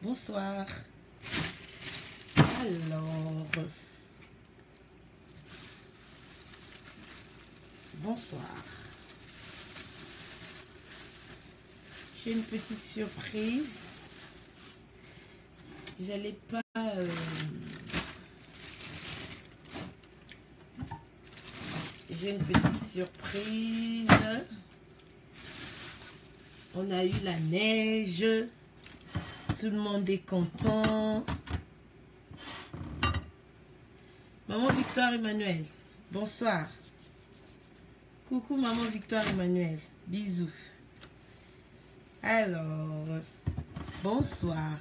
Bonsoir. Alors, bonsoir. J'ai une petite surprise. J'allais pas... J'ai une petite surprise. On a eu la neige. Tout le monde est content. Maman Victoire Emmanuel, bonsoir. Coucou Maman Victoire Emmanuel, bisous. Alors, bonsoir.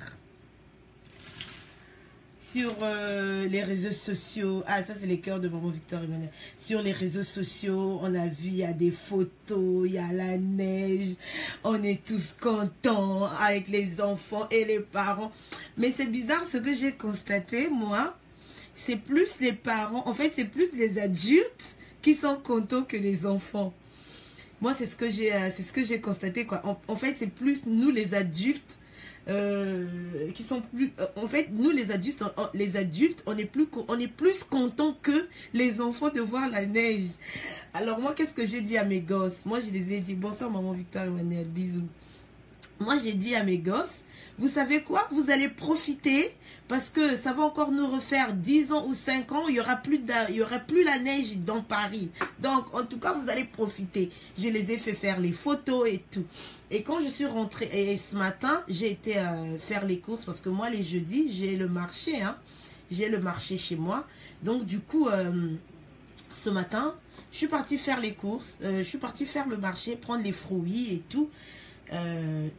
Sur les réseaux sociaux, ah ça c'est les cœurs de Maman Victoire Emmanuel. Sur les réseaux sociaux, on a vu, il y a des photos, il y a la neige. On est tous contents avec les enfants et les parents. Mais c'est bizarre, ce que j'ai constaté, moi, c'est plus les parents, en fait c'est plus les adultes qui sont contents que les enfants. Moi c'est ce que j'ai constaté quoi. En fait c'est plus nous les adultes qui sont plus en fait nous les adultes on est plus contents que les enfants de voir la neige. Alors moi qu'est-ce que j'ai dit à mes gosses? Moi je les ai dit bonsoir Maman Victoire Emmanuel, bisous. Moi j'ai dit à mes gosses, vous savez quoi, vous allez profiter parce que ça va encore nous refaire 10 ans ou 5 ans, il y aura plus la neige dans Paris. Donc en tout cas vous allez profiter. Je les ai fait faire les photos et tout. Et quand je suis rentrée, et ce matin, j'ai été faire les courses parce que moi, les jeudis, j'ai le marché. Hein, j'ai le marché chez moi. Donc, du coup, ce matin, je suis partie faire les courses. Je suis partie faire le marché, prendre les fruits et tout.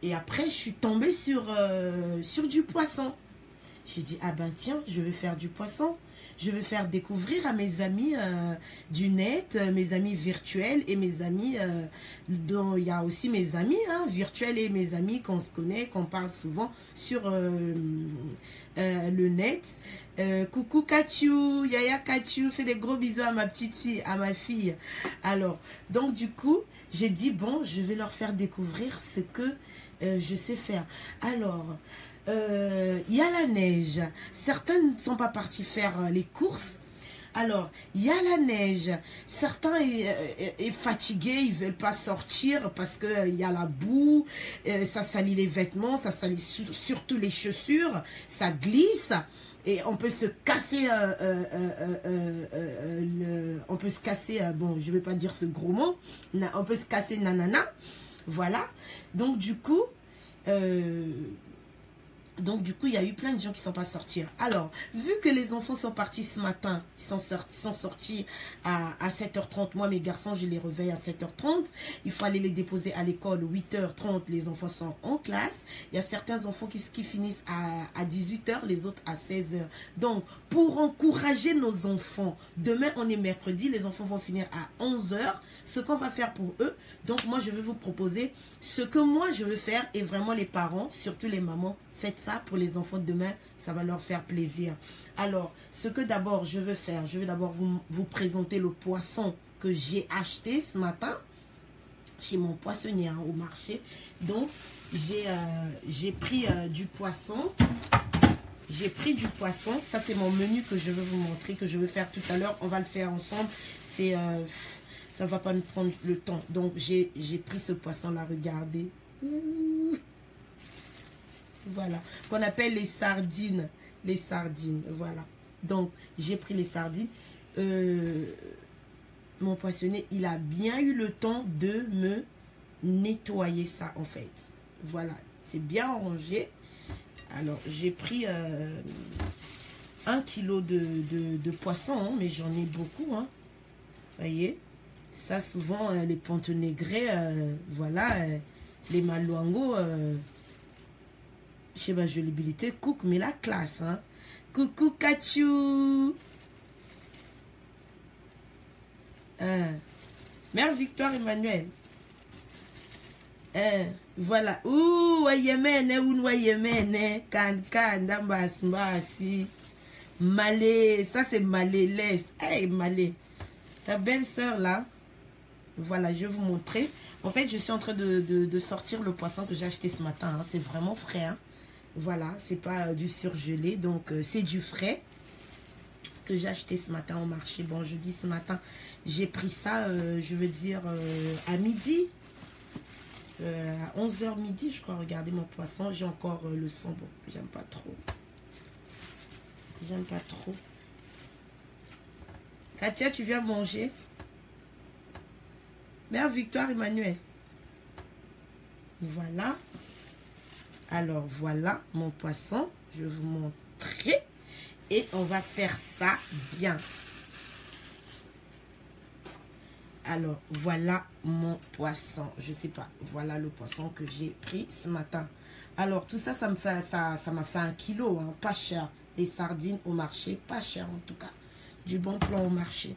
Et après, je suis tombée sur du poisson. J'ai dit, ah ben tiens, je vais faire du poisson. Je vais faire découvrir à mes amis du net, mes amis virtuels et mes amis, dont il y a aussi mes amis virtuels et mes amis qu'on se connaît, qu'on parle souvent sur le net. Coucou Kachou, Yaya Kachou, fais des gros bisous à ma petite fille, à ma fille. Alors, donc du coup, j'ai dit, bon, je vais leur faire découvrir ce que je sais faire. Alors... il y a la neige. Certains ne sont pas partis faire les courses. Alors, il y a la neige. Certains est fatigués, ils ne veulent pas sortir parce qu'il y a la boue, ça salit les vêtements, ça salit surtout les chaussures, ça glisse. Et on peut se casser, on peut se casser, bon, je ne vais pas dire ce gros mot, on peut se casser nanana. Voilà. Donc, du coup, il y a eu plein de gens qui ne sont pas sortis. Alors, vu que les enfants sont partis ce matin, ils sont sortis à 7h30. Moi, mes garçons, je les réveille à 7h30. Il faut aller les déposer à l'école 8h30. Les enfants sont en classe. Il y a certains enfants qui finissent à 18h, les autres à 16h. Donc, pour encourager nos enfants, demain, on est mercredi, les enfants vont finir à 11h. Ce qu'on va faire pour eux. Donc, moi, je vais vous proposer ce que moi, je veux faire. Et vraiment, les parents, surtout les mamans, faites ça pour les enfants de demain, ça va leur faire plaisir. Alors, ce que d'abord je veux faire, je vais d'abord vous présenter le poisson que j'ai acheté ce matin chez mon poissonnier au marché. Donc, j'ai pris du poisson. J'ai pris du poisson. Ça, c'est mon menu que je veux vous montrer, que je veux faire tout à l'heure. On va le faire ensemble. C'est, ça ne va pas nous prendre le temps. Donc, j'ai pris ce poisson-là, regardez. Voilà, qu'on appelle les sardines. Les sardines, voilà. Donc, j'ai pris les sardines. Mon poissonnier, il a bien eu le temps de me nettoyer ça, en fait. Voilà, c'est bien rangé. Alors, j'ai pris 1 kilo de poisson, hein, mais j'en ai beaucoup. Hein. Voyez, ça, souvent, les pontonégrés, voilà, les malouangos... chez ma jolibilité, cook, mais la classe, hein. Coucou Kachou. Mère Victoire Emmanuel. Voilà. Ouh, wayemene, wayemene, kan, dambasi. Malé, ça c'est Malé, laisse. Hey, Malé. Ta belle-sœur là. Voilà, je vais vous montrer. En fait, je suis en train de sortir le poisson que j'ai acheté ce matin. Hein. C'est vraiment frais, hein. Voilà, c'est pas du surgelé. Donc, c'est du frais que j'ai acheté ce matin au marché. Bon, je dis ce matin, j'ai pris ça, je veux dire, à midi. À 11h midi, je crois. Regardez mon poisson. J'ai encore le sang. Bon, j'aime pas trop. J'aime pas trop. Katia, tu viens manger? Mère Victoire Emmanuel. Voilà. Alors, voilà mon poisson. Je vais vous montrer. Et on va faire ça bien. Alors, voilà mon poisson. Je sais pas. Voilà le poisson que j'ai pris ce matin. Alors, tout ça, ça m'a fait 1 kilo. Hein, pas cher. Les sardines au marché. Pas cher en tout cas. Du bon plan au marché.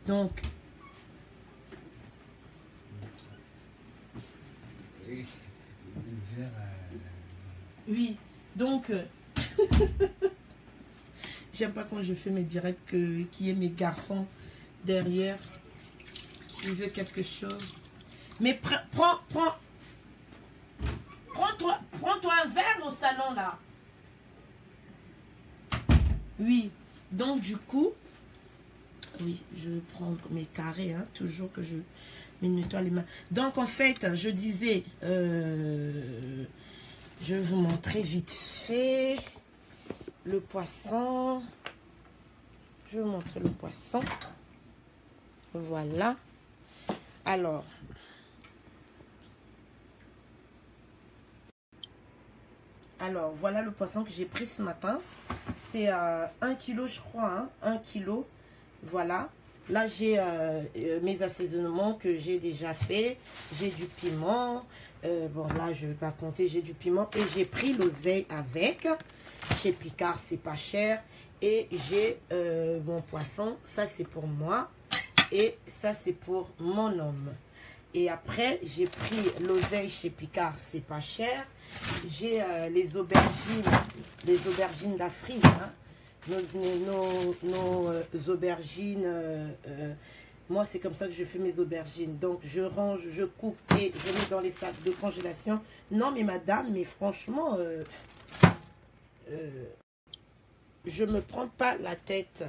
Donc. Oui. Donc. J'aime pas quand je fais mes directs qu'il y ait mes garçons derrière. Je veux quelque chose. Mais prends-toi un verre au salon là. Oui. Donc du coup, oui, je vais prendre mes carrés, hein, toujours que je me nettoie les mains. Donc en fait, je disais, je vais vous montrer vite fait le poisson. Je vais vous montrer le poisson. Voilà. Alors, voilà le poisson que j'ai pris ce matin. C'est 1 kg, je crois. Hein, 1 kg. Voilà. Là, j'ai mes assaisonnements que j'ai déjà fait. J'ai du piment. Bon, là, je ne vais pas compter. J'ai du piment. Et j'ai pris l'oseille avec. Chez Picard, c'est pas cher. Et j'ai mon poisson. Ça, c'est pour moi. Et ça, c'est pour mon homme. Et après, j'ai pris l'oseille chez Picard, c'est pas cher. J'ai les aubergines d'Afrique. Hein. Nos aubergines. Moi, c'est comme ça que je fais mes aubergines. Donc, je range, je coupe et je mets dans les sacs de congélation. Non, mais madame, mais franchement, je me prends pas la tête.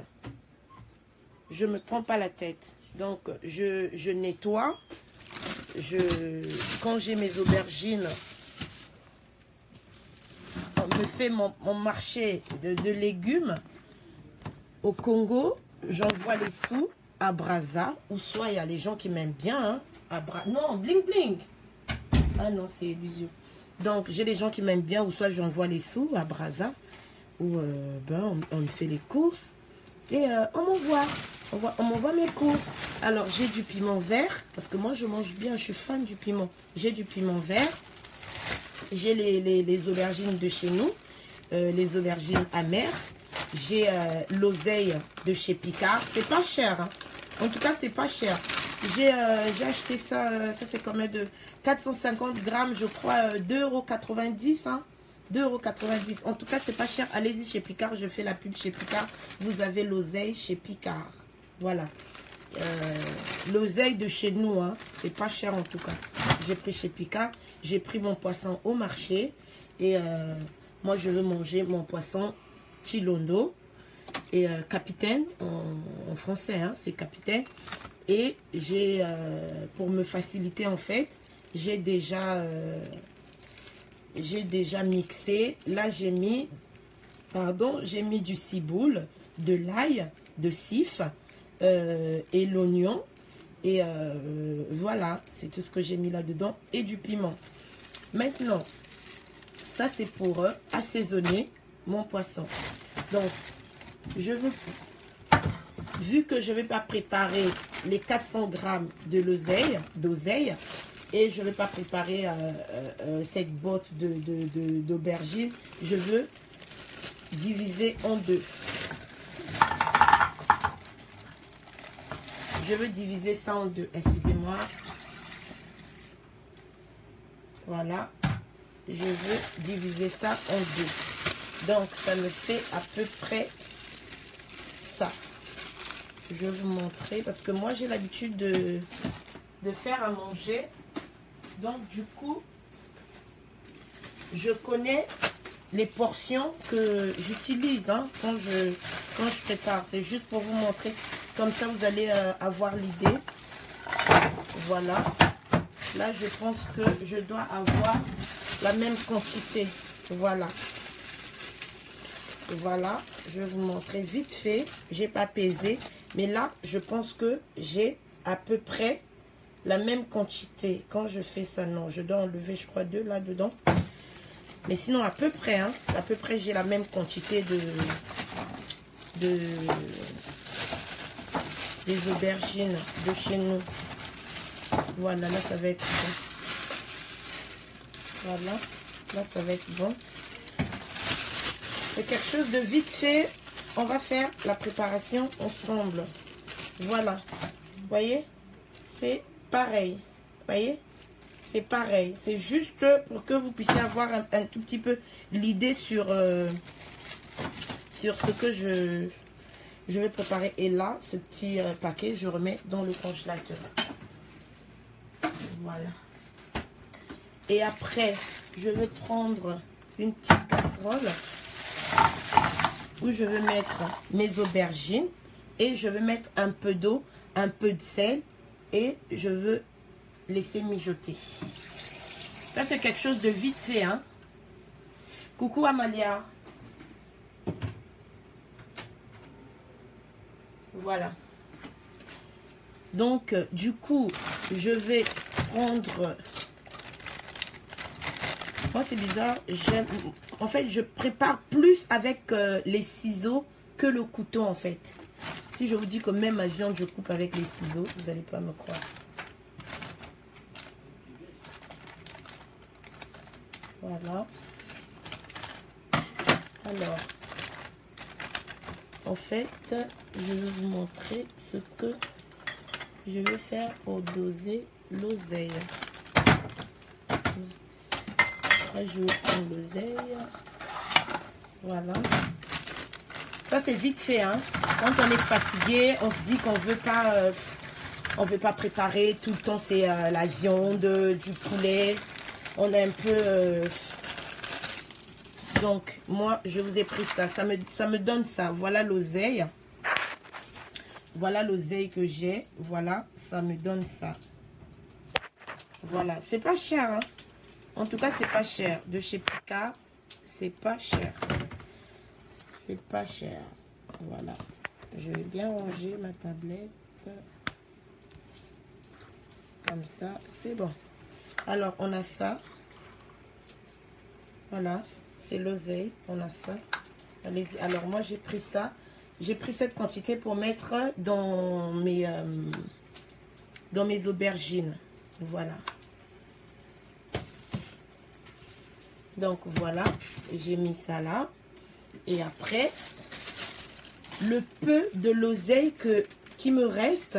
Je me prends pas la tête. Donc, je nettoie. Quand j'ai mes aubergines, on me fait mon marché de légumes au Congo. J'envoie les sous à Brazza. Ou soit il y a les gens qui m'aiment bien. Hein, non, bling bling. Ah non, c'est illusion. Donc, j'ai les gens qui m'aiment bien. Ou soit j'envoie les sous à Brazza. Ou on me fait les courses. Et on m'envoie mes courses. Alors, j'ai du piment vert. Parce que moi, je mange bien. Je suis fan du piment. J'ai du piment vert. J'ai les aubergines de chez nous. Les aubergines amères. J'ai l'oseille de chez Picard. C'est pas cher. Hein. En tout cas, c'est pas cher. J'ai acheté ça. Ça, c'est combien de 450 grammes, je crois. 2,90 €. Hein. 2,90 €. En tout cas, c'est pas cher. Allez-y chez Picard. Je fais la pub chez Picard. Vous avez l'oseille chez Picard. Voilà. L'oseille de chez nous. Hein. C'est pas cher en tout cas. J'ai pris chez Picard. J'ai pris mon poisson au marché. Et moi, je veux manger mon poisson Chilondo. Et capitaine en français. Hein, c'est capitaine. Et j'ai, pour me faciliter en fait, j'ai déjà mixé. Là, j'ai mis du ciboule, de l'ail, de sif et l'oignon. Et voilà, c'est tout ce que j'ai mis là-dedans. Et du piment. Maintenant, ça, c'est pour assaisonner mon poisson. Donc, vu que je ne vais pas préparer les 400 grammes d'oseille, et je ne vais pas préparer cette botte d'aubergine, je veux diviser en deux. Je veux diviser ça en deux. Excusez-moi. Voilà. Je veux diviser ça en deux. Donc, ça me fait à peu près ça. Je vais vous montrer parce que moi, j'ai l'habitude de faire à manger. Donc, du coup, je connais les portions que j'utilise hein, quand je prépare. C'est juste pour vous montrer. Comme ça, vous allez avoir l'idée. Voilà. Là, je pense que je dois avoir la même quantité. Voilà. Voilà. Je vais vous montrer vite fait. J'ai pas pesé. Mais là, je pense que j'ai à peu près la même quantité. Quand je fais ça, non. Je dois enlever, je crois, 2 là-dedans. Mais sinon, à peu près, hein. À peu près, j'ai la même quantité des aubergines de chez nous. Voilà, là, ça va être bon. Voilà. Là, ça va être bon. C'est quelque chose de vite fait. On va faire la préparation ensemble. Voilà. Vous voyez? C'est pareil. Vous voyez? C'est pareil. C'est juste pour que vous puissiez avoir un tout petit peu l'idée sur ce que je vais préparer. Et là, ce petit paquet, je remets dans le congélateur. Voilà. Et après, je vais prendre une petite casserole où je vais mettre mes aubergines et je vais mettre un peu d'eau, un peu de sel et je veux laisser mijoter. Ça, c'est quelque chose de vite fait, hein. Coucou Amalia. Voilà. Donc, du coup, je vais prendre... Moi, c'est bizarre. En fait, je prépare plus avec les ciseaux que le couteau, en fait. Si je vous dis que même ma viande, je coupe avec les ciseaux, vous n'allez pas me croire. Voilà. Alors, en fait, je vais vous montrer ce que je vais faire pour doser l'oseille. Après, je vais prendre l'oseille. Voilà. Ça, c'est vite fait, hein. Quand on est fatigué, on se dit qu'on veut pas préparer tout le temps. C'est la viande, du poulet. On est un peu... Donc, moi, je vous ai pris ça. Ça me donne ça. Voilà l'oseille. Voilà l'oseille que j'ai. Voilà, ça me donne ça. Voilà. C'est pas cher, hein. En tout cas, c'est pas cher. De chez Picard, c'est pas cher. C'est pas cher. Voilà. Je vais bien ranger ma tablette. Comme ça, c'est bon. Alors, on a ça. Voilà, c'est l'oseille. On a ça. Allez-y. Alors, moi, j'ai pris ça. J'ai pris cette quantité pour mettre dans mes aubergines. Voilà. Donc, voilà. J'ai mis ça là. Et après, le peu de l'oseille qui me reste,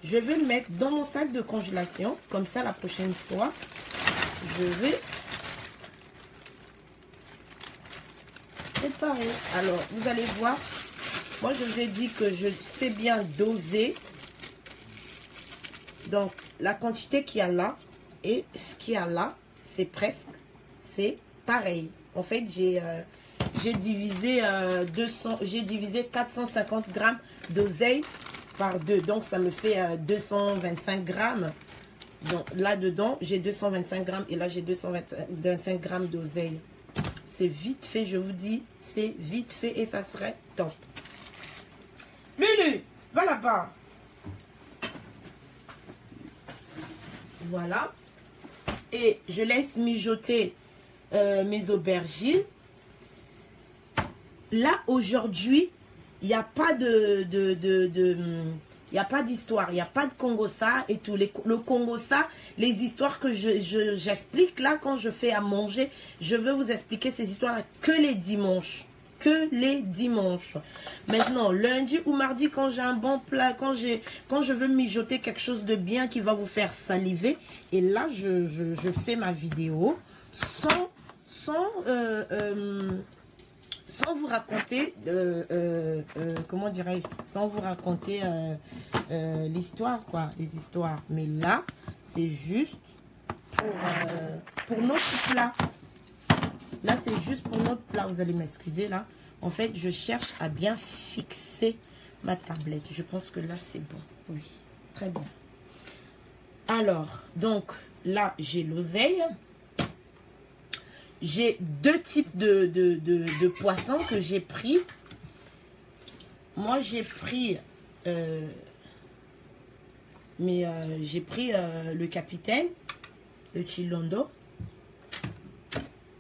je vais le mettre dans mon sac de congélation. Comme ça, la prochaine fois, je vais préparer. Alors, vous allez voir. Moi, je vous ai dit que je sais bien doser. Donc, la quantité qu'il y a là et ce qu'il y a là, c'est presque, c'est pareil. En fait, j'ai divisé 450 grammes d'oseille par 2. Donc, ça me fait 225 grammes. Donc, là-dedans, j'ai 225 grammes et là, j'ai 225 grammes d'oseille. C'est vite fait, je vous dis. C'est vite fait et ça serait top. Lulu, va là-bas. Voilà. Et je laisse mijoter mes aubergines. Là, aujourd'hui, il n'y a pas il n'y a pas d'histoire, il n'y a pas de Congo-ça et tout. Le Congo-ça, les histoires que j'explique là quand je fais à manger, je veux vous expliquer ces histoires-là que les dimanches. Que les dimanches. Maintenant, lundi ou mardi, quand j'ai un bon plat, quand je veux mijoter quelque chose de bien qui va vous faire saliver, et là, je fais ma vidéo sans vous raconter, comment dirais-je, sans vous raconter l'histoire, quoi, les histoires. Mais là, c'est juste pour notre plat. Là, c'est juste pour notre plat. Vous allez m'excuser là. En fait, je cherche à bien fixer ma tablette. Je pense que là, c'est bon. Oui, très bien. Alors, donc, là, j'ai l'oseille. J'ai deux types de poissons que j'ai pris. Moi, j'ai pris... j'ai pris le capitaine, le chilondo.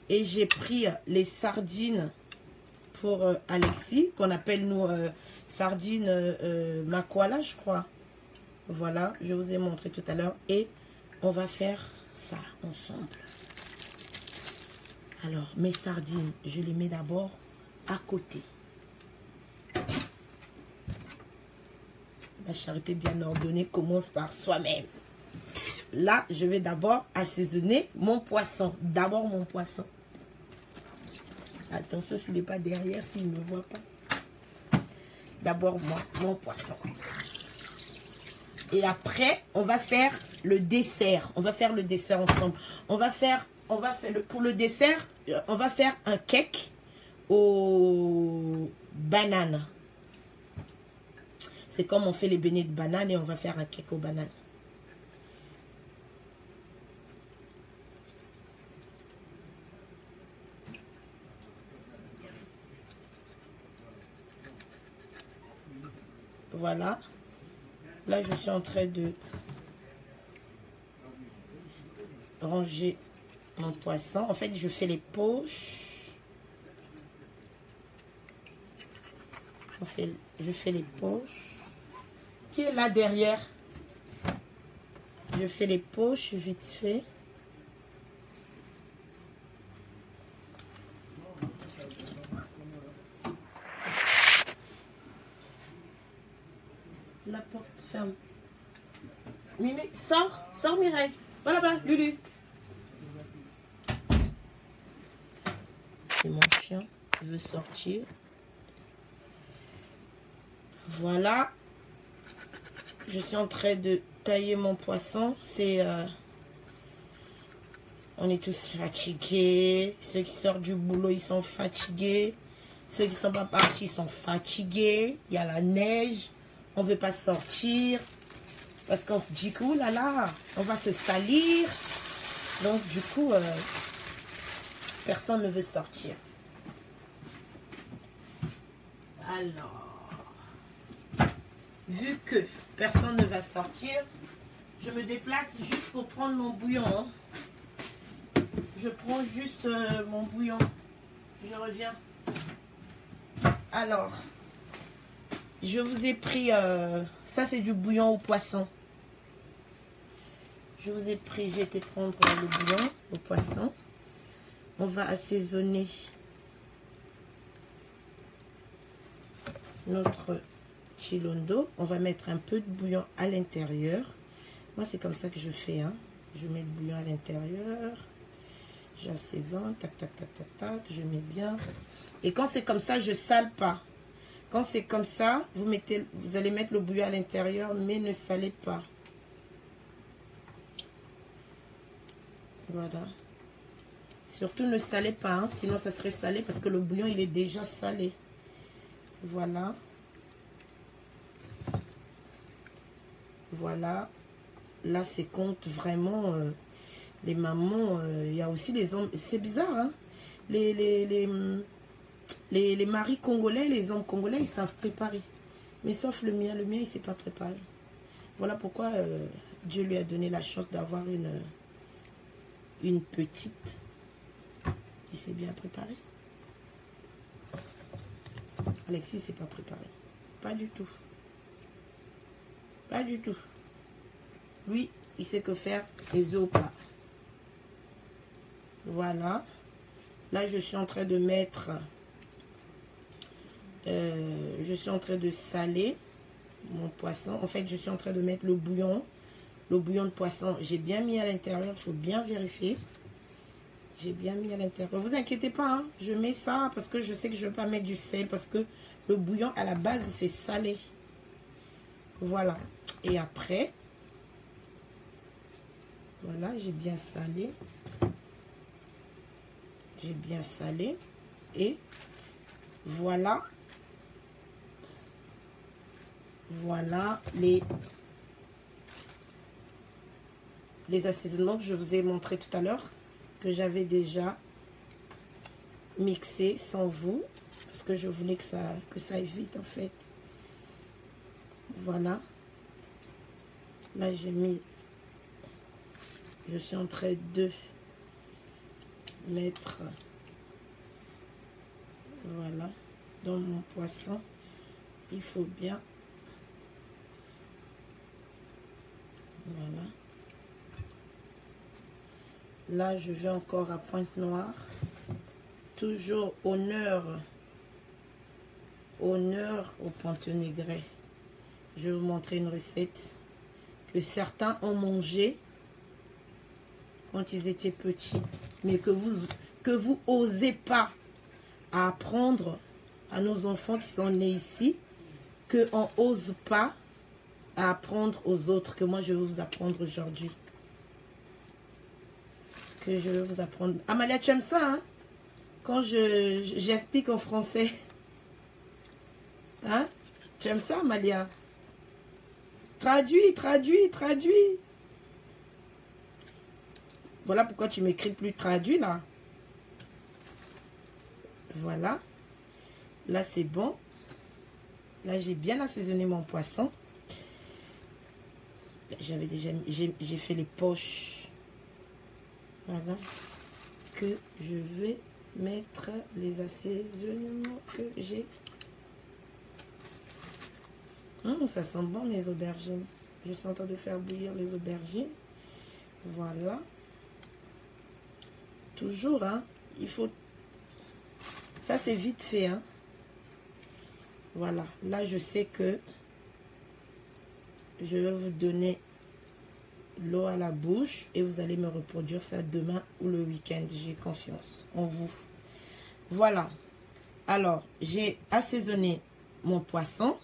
Et j'ai pris les sardines pour Alexis, qu'on appelle nous sardines makwala, je crois. Voilà, je vous ai montré tout à l'heure. Et on va faire ça ensemble. Alors, mes sardines, je les mets d'abord à côté. La charité bien ordonnée commence par soi-même. Là, je vais d'abord assaisonner mon poisson. D'abord mon poisson. Attention s'il n'est pas derrière, s'il ne me voit pas. D'abord mon poisson. Et après, on va faire le dessert. On va faire le dessert ensemble. Pour le dessert, on va faire un cake aux bananes. C'est comme on fait les beignets de bananes et on va faire un cake aux bananes. Voilà. Là, je suis en train de ranger mon poisson. En fait, je fais les poches. Je fais les poches. Qui est là derrière? Je fais les poches vite fait. La porte ferme. Mimi, sors, sors Mireille. Va là-bas, Lulu. C'est mon chien qui veut sortir. Voilà. Je suis en train de tailler mon poisson. On est tous fatigués. Ceux qui sortent du boulot, ils sont fatigués. Ceux qui ne sont pas partis, ils sont fatigués. Il y a la neige. On ne veut pas sortir. Parce qu'on se dit que, oh là là, on va se salir. Donc, du coup, personne ne veut sortir. Alors, vu que personne ne va sortir, je me déplace juste pour prendre mon bouillon. Hein. Je prends juste mon bouillon. Je reviens. Alors, je vous ai pris... ça, c'est du bouillon au poisson. Je vous ai pris... J'ai été prendre le bouillon au poisson. On va assaisonner notre chilondo. On va mettre un peu de bouillon à l'intérieur. Moi, c'est comme ça que je fais. Hein. Je mets le bouillon à l'intérieur. J'assaisonne. Tac, tac, tac, tac, tac. Je mets bien. Et quand c'est comme ça, je sale pas. Quand c'est comme ça, vous allez mettre le bouillon à l'intérieur, mais ne salez pas. Voilà. Surtout ne salez pas, hein, sinon ça serait salé parce que le bouillon, il est déjà salé. Voilà. Voilà. Là, c'est compte vraiment les mamans. Il y a aussi les hommes. C'est bizarre, hein. Les maris congolais, les hommes congolais, ils savent préparer. Mais sauf le mien il ne sait pas préparer. Voilà pourquoi Dieu lui a donné la chance d'avoir une petite qui sait bien préparer. Alexis ne sait pas préparer. Pas du tout. Pas du tout. Lui, il sait que faire ses œufs au plat. Voilà. Là, je suis en train de mettre... je suis en train de saler mon poisson. En fait, je suis en train de mettre le bouillon. Le bouillon de poisson, j'ai bien mis à l'intérieur. Il faut bien vérifier. J'ai bien mis à l'intérieur. Ne vous inquiétez pas. Hein, je mets ça parce que je sais que je ne veux pas mettre du sel. Parce que le bouillon, à la base, c'est salé. Voilà. Et après, voilà, j'ai bien salé. J'ai bien salé. Et voilà. Voilà les assaisonnements que je vous ai montré tout à l'heure. Que j'avais déjà mixé sans vous. Parce que je voulais que ça aille vite en fait. Voilà. Là j'ai mis. Je suis en train de mettre. Voilà. Dans mon poisson. Il faut bien. Voilà. Là je vais encore à pointe noire. Toujours honneur au Pontonegret. Je vais vous montrer une recette que certains ont mangé quand ils étaient petits, mais que vous osez pas apprendre à nos enfants qui sont nés ici, que on ose pas apprendre aux autres, que moi je vais vous apprendre aujourd'hui. Que je vais vous apprendre. Amalia, tu aimes ça, hein? Quand j'explique en français. Hein? Tu aimes ça, Amalia? Traduis, traduis, traduis. Voilà pourquoi tu m'écris plus traduit, là. Voilà. Là, c'est bon. Là, j'ai bien assaisonné mon poisson. J'avais déjà... J'ai fait les poches. Voilà. Que je vais mettre les assaisonnements que j'ai. Ça sent bon les aubergines. Je suis en train de faire bouillir les aubergines. Voilà. Toujours, hein. Il faut... Ça, c'est vite fait, hein. Voilà. Là, je sais que je vais vous donner l'eau à la bouche et vous allez me reproduire ça demain ou le week-end. J'ai confiance en vous. Voilà. Alors, j'ai assaisonné mon poisson.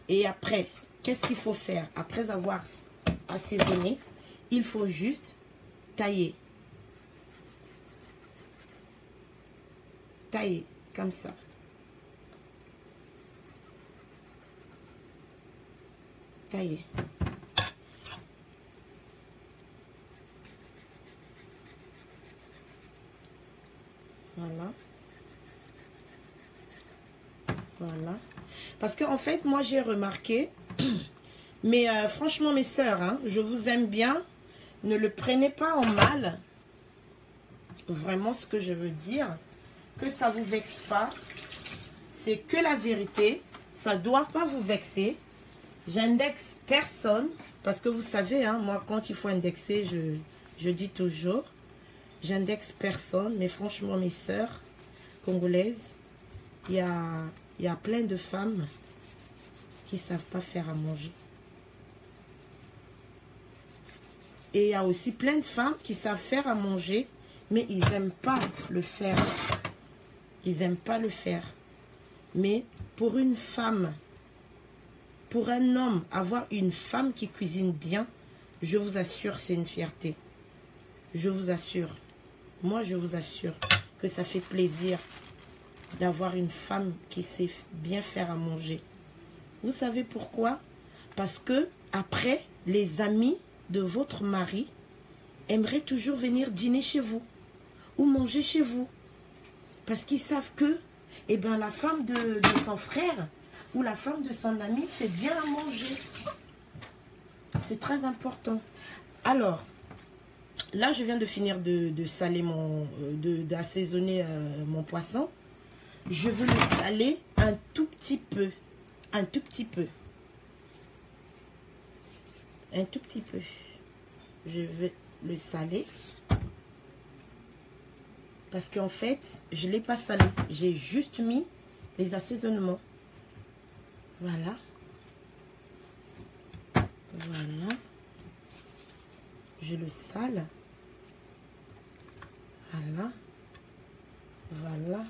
Et après, qu'est-ce qu'il faut faire? Après avoir assaisonné, il faut juste tailler. Tailler, comme ça. Tailler. Voilà. Voilà. Parce qu'en fait, moi, j'ai remarqué, mais franchement, mes sœurs, hein, je vous aime bien. Ne le prenez pas en mal. Vraiment, ce que je veux dire, que ça ne vous vexe pas. C'est que la vérité. Ça ne doit pas vous vexer. J'indexe personne. Parce que vous savez, hein, moi, quand il faut indexer, je dis toujours, j'indexe personne. Mais franchement, mes sœurs congolaises, il y a plein de femmes qui ne savent pas faire à manger. Et il y a aussi plein de femmes qui savent faire à manger, mais ils n'aiment pas le faire. Ils n'aiment pas le faire. Mais pour une femme, pour un homme, avoir une femme qui cuisine bien, je vous assure, c'est une fierté. Je vous assure. Moi, je vous assure que ça fait plaisir d'avoir une femme qui sait bien faire à manger. Vous savez pourquoi? Parce que après, les amis de votre mari aimeraient toujours venir dîner chez vous ou manger chez vous. Parce qu'ils savent que eh ben, la femme de son frère ou la femme de son ami fait bien à manger. C'est très important. Alors, là, je viens de finir de saler d'assaisonner mon poisson. Je veux le saler un tout petit peu. Un tout petit peu. Un tout petit peu. Je vais le saler. Parce qu'en fait, je ne l'ai pas salé. J'ai juste mis les assaisonnements. Voilà. Voilà. Je le sale. Voilà. Voilà.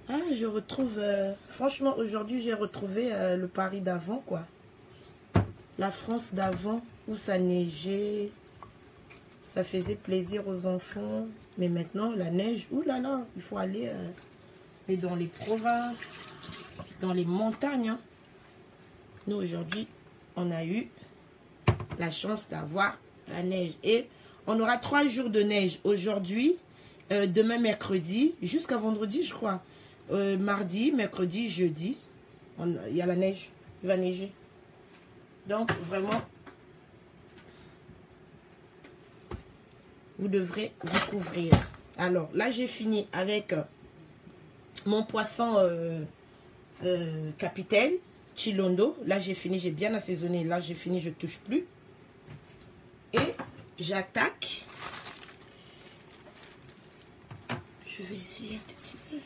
Ah, je retrouve... franchement, aujourd'hui, j'ai retrouvé le Paris d'avant, quoi. La France d'avant, où ça neigeait. Ça faisait plaisir aux enfants. Mais maintenant, la neige, oulala, il faut aller mais dans les provinces, dans les montagnes. Hein. Nous, aujourd'hui, on a eu la chance d'avoir la neige. Et on aura 3 jours de neige. Aujourd'hui, demain, mercredi, jusqu'à vendredi, je crois. Mardi, mercredi, jeudi, il y a la neige. Il va neiger. Donc, vraiment, vous devrez vous couvrir. Alors, là, j'ai fini avec mon poisson capitaine, Chilondo. Là, j'ai fini, j'ai bien assaisonné. Là, j'ai fini, je ne touche plus. Et j'attaque. Je vais essayer un tout petit peu.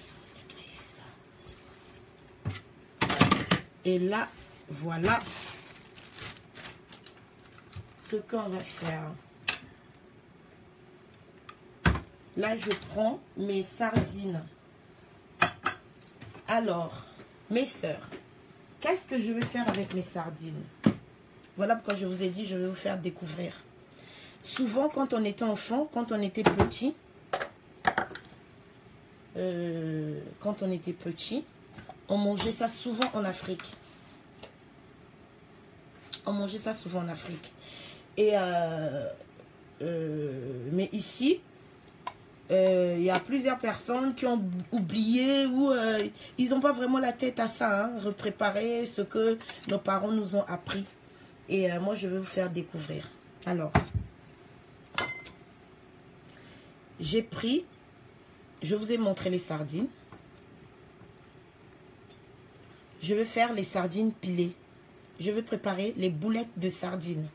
Et là, voilà ce qu'on va faire. Là, je prends mes sardines. Alors, mes sœurs, qu'est-ce que je vais faire avec mes sardines? Voilà pourquoi je vous ai dit, je vais vous faire découvrir. Souvent, quand on était enfant, quand on était petit, on mangeait ça souvent en Afrique. On mangeait ça souvent en Afrique. Et mais ici, il y a plusieurs personnes qui ont oublié ou ils n'ont pas vraiment la tête à ça, hein, repréparer ce que nos parents nous ont appris. Et moi, je vais vous faire découvrir. Alors, j'ai pris, je vous ai montré les sardines. Je vais faire les sardines pilées. Je vais préparer les boulettes de sardines.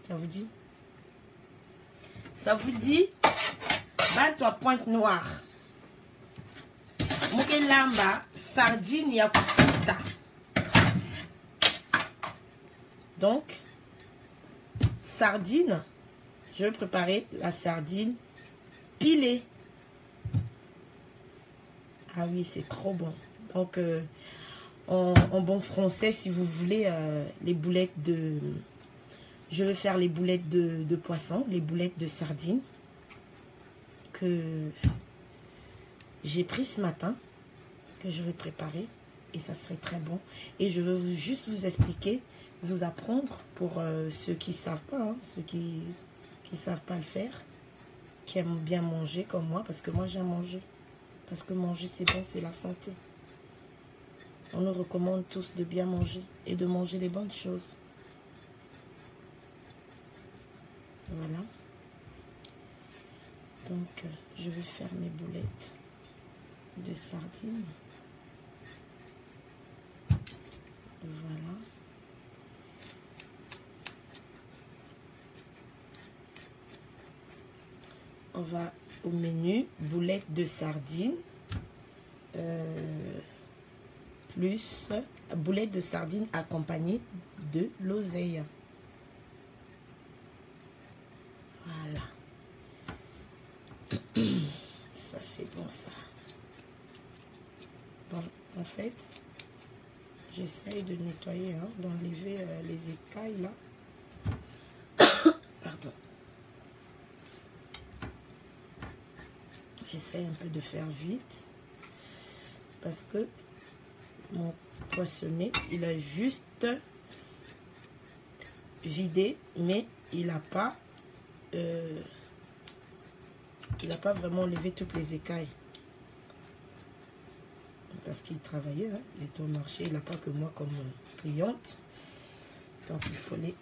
Ça vous dit? Ça vous dit? Bah, toi, pointe noire. Moukelamba, sardine yakuta. Donc, sardine, je vais préparer la sardine pilée. Ah oui, c'est trop bon. Donc, en bon français, si vous voulez, les boulettes de... Je vais faire les boulettes de poisson, les boulettes de sardines que j'ai pris ce matin, que je vais préparer. Et ça serait très bon. Et je veux juste vous expliquer, vous apprendre pour ceux qui ne savent pas, hein, ceux qui ne savent pas le faire, qui aiment bien manger comme moi, parce que moi j'aime manger. Parce que manger c'est bon, c'est la santé. On nous recommande tous de bien manger et de manger les bonnes choses. Voilà. Donc, je vais faire mes boulettes de sardines. Voilà. On va au menu boulettes de sardines. Plus boulettes de sardines accompagnées de l'oseille. Voilà. Ça, c'est bon, ça. Bon, en fait, j'essaye de nettoyer, hein, d'enlever les écailles, là. Pardon. J'essaye un peu de faire vite. Parce que mon poissonnet, il a juste vidé, mais il n'a pas vraiment enlevé toutes les écailles. Parce qu'il travaillait, hein, il était au marché, il n'a pas que moi comme cliente. Donc il fallait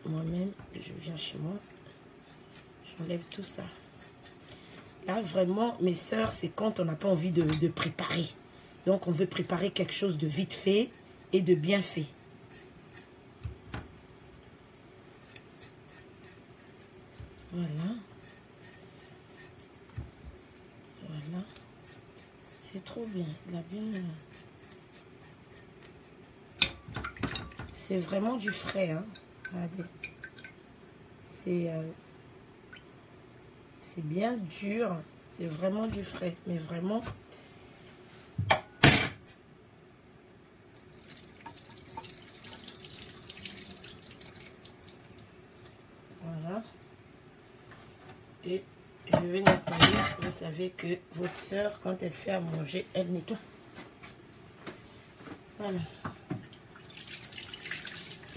moi-même, je viens chez moi, j'enlève tout ça. Là vraiment, mes sœurs, c'est quand on n'a pas envie de préparer. Donc, on veut préparer quelque chose de vite fait et de bien fait. Voilà. Voilà. C'est trop bien. Il a bien... C'est vraiment du frais, hein. Regardez. C'est bien dur. C'est vraiment du frais. Mais vraiment... Voilà. nettoyer. Vous savez que votre soeur, quand elle fait à manger, elle nettoie. Voilà.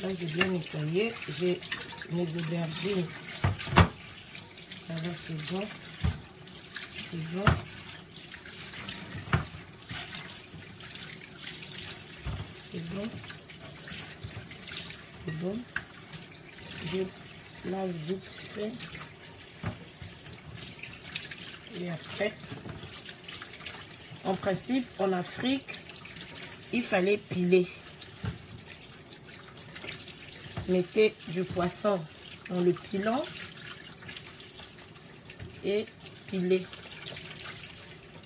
Là, j'ai bien nettoyé. J'ai mes aubergines. Là, c'est bon. C'est bon. C'est bon. C'est bon. Je lave vite fait. Et après, en principe, en Afrique, il fallait piler. Mettez du poisson dans le pilant et piler.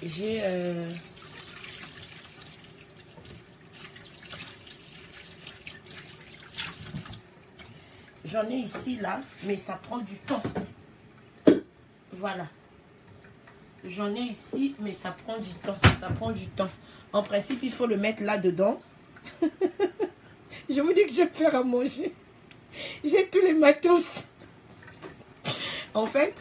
J'ai j'en ai ici là, mais ça prend du temps. Voilà. J'en ai ici, mais ça prend du temps. Ça prend du temps. En principe, il faut le mettre là-dedans. Je vous dis que je vais faire à manger. J'ai tous les matos. En fait,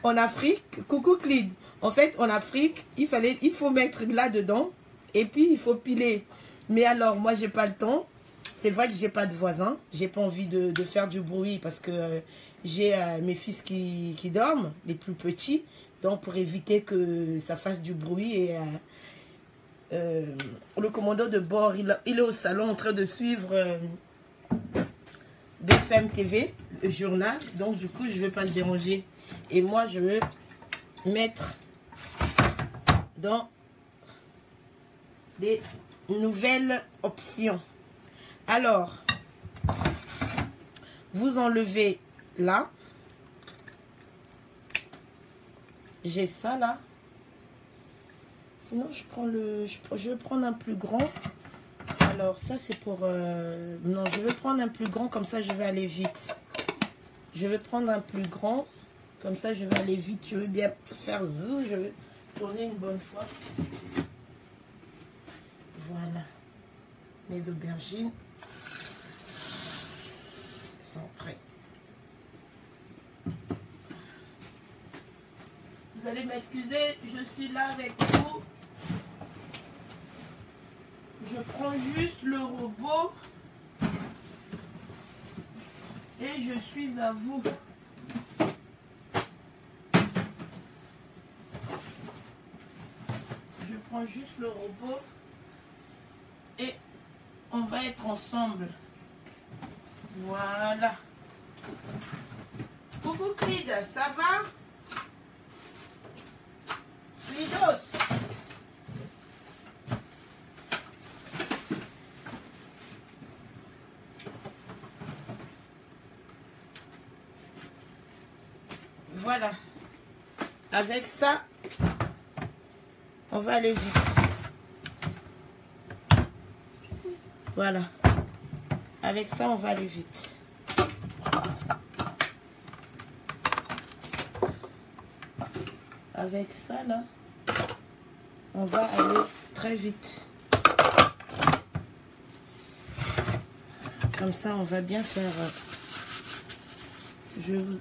en Afrique, coucou Clyde. En fait, en Afrique, il faut mettre là-dedans. Et puis, il faut piler. Mais alors, moi, j'ai pas le temps. C'est vrai que j'ai pas de voisins. J'ai pas envie de faire du bruit parce que j'ai mes fils qui dorment, les plus petits. Donc, pour éviter que ça fasse du bruit. Et le commandant de bord, il est au salon en train de suivre BFM TV, le journal. Donc, du coup, je ne vais pas le déranger. Et moi, je veux mettre dans des nouvelles options. Alors, vous enlevez là. J'ai ça là. Sinon, je vais prendre un plus grand. Alors, ça, c'est pour... non, je vais prendre un plus grand. Comme ça, je vais aller vite. Je vais prendre un plus grand. Comme ça, je vais aller vite. Je veux bien faire zou. Je vais tourner une bonne fois. Voilà. Mes aubergines sont prêtes. Vous allez m'excuser, je suis là avec vous. Je prends juste le robot et je suis à vous. Je prends juste le robot et on va être ensemble. Voilà. Coucou Clyde, ça va? Clydos. Voilà. Avec ça, on va aller vite. Voilà. Avec ça, on va aller vite. Avec ça, là, on va aller très vite. Comme ça, on va bien faire... je vais vous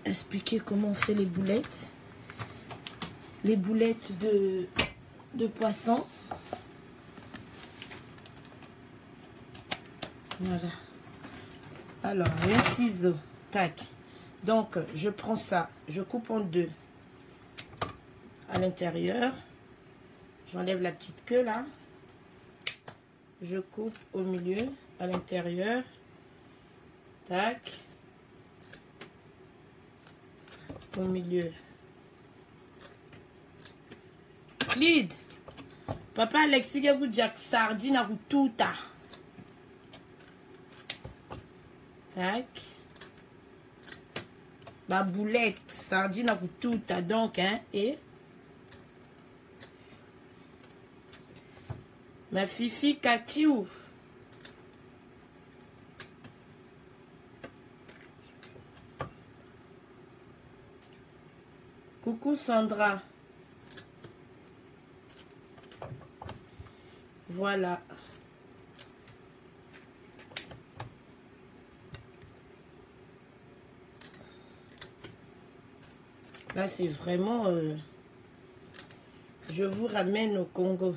expliquer comment on fait les boulettes. Les boulettes de poisson. Voilà. Alors, les ciseaux. Tac. Donc, je prends ça. Je coupe en deux. À l'intérieur. J'enlève la petite queue là. Je coupe au milieu. À l'intérieur. Tac. Au milieu. Lead. Papa Alexis Gaboudjak sardine à tuta. Tac. Ma boulette sardine à tuta donc hein et ma fifi Katiou. Coucou Sandra. Voilà. Là, c'est vraiment... je vous ramène au Congo.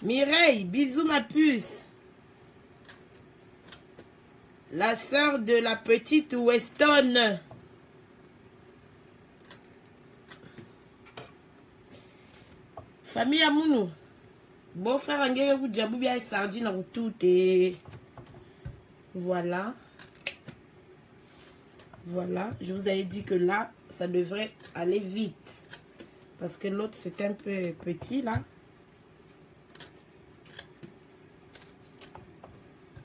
Mireille, bisous ma puce. La sœur de la petite Weston. Famille Amounou. Bon frère, on vous dire bien sardine en tout et voilà. Voilà, je vous avais dit que là, ça devrait aller vite. Parce que l'autre, c'est un peu petit là.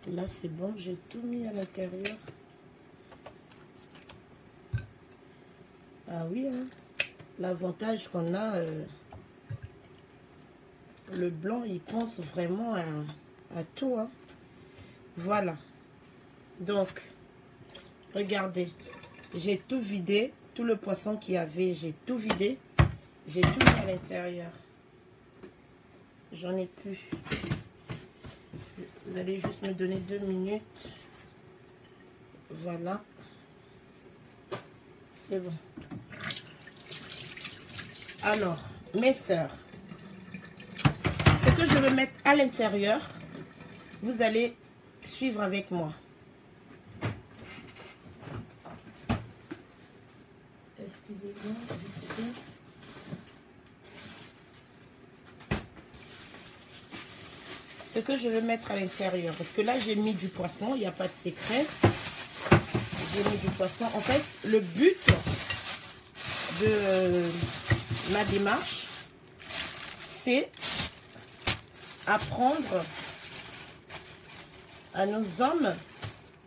Là, c'est bon, j'ai tout mis à l'intérieur. Ah oui, hein. L'avantage qu'on a, le blanc, il pense vraiment à tout. Hein. Voilà. Donc, regardez. J'ai tout vidé. Tout le poisson qu'il y avait, j'ai tout vidé. J'ai tout mis à l'intérieur. J'en ai plus. Vous allez juste me donner 2 minutes. Voilà. C'est bon. Alors, mes sœurs, ce que je veux mettre à l'intérieur, vous allez suivre avec moi. Excusez-moi. Ce que je veux mettre à l'intérieur, parce que là j'ai mis du poisson, il n'y a pas de secret. J'ai mis du poisson. En fait, le but de ma démarche, c'est apprendre à nos hommes,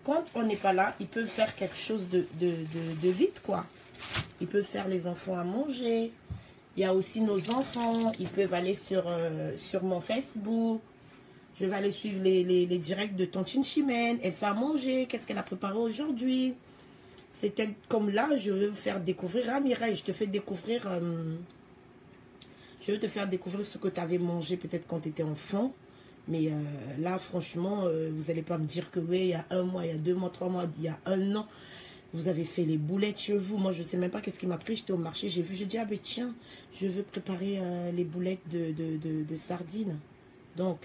quand on n'est pas là, ils peuvent faire quelque chose de vite, quoi. Ils peuvent faire les enfants à manger. Il y a aussi nos enfants, ils peuvent aller sur mon Facebook. Je vais aller suivre les directs de Tontine Chimène. Elle fait à manger. Qu'est-ce qu'elle a préparé aujourd'hui? C'était comme là, je veux vous faire découvrir. Ah, Mireille, je te fais découvrir... je veux te faire découvrir ce que tu avais mangé peut-être quand tu étais enfant. Mais là, franchement, vous n'allez pas me dire que oui, il y a 1 mois, il y a 2 mois, 3 mois, il y a 1 an. Vous avez fait les boulettes chez vous. Moi, je ne sais même pas qu'est-ce qui m'a pris. J'étais au marché, j'ai vu, j'ai dit, ah ben tiens, je veux préparer les boulettes de sardines. Donc,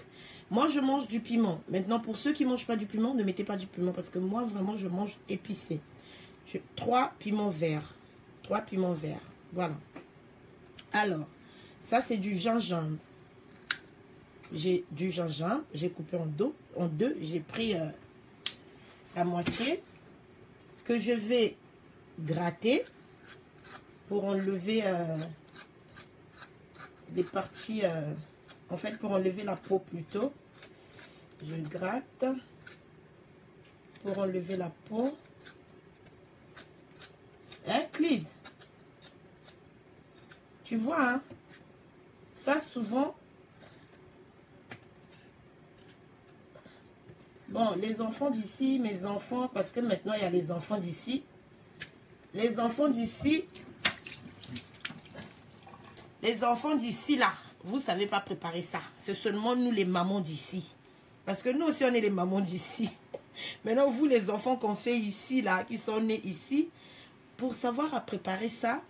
moi, je mange du piment. Maintenant, pour ceux qui ne mangent pas du piment, ne mettez pas du piment. Parce que moi, vraiment, je mange épicé. 3 piments verts. 3 piments verts. Voilà. Alors, ça, c'est du gingembre. J'ai du gingembre. J'ai coupé en deux. J'ai pris la moitié. Que je vais gratter pour enlever des parties... en fait, pour enlever la peau plutôt, je gratte pour enlever la peau. Hein, Clyde? Tu vois, hein? Ça, souvent... Bon, les enfants d'ici, mes enfants, parce que maintenant, il y a les enfants d'ici. Les enfants d'ici, là, vous ne savez pas préparer ça. C'est seulement nous, les mamans d'ici. Parce que nous aussi, on est les mamans d'ici. Maintenant, vous, les enfants qu'on fait ici, là, qui sont nés ici, pour savoir à préparer ça,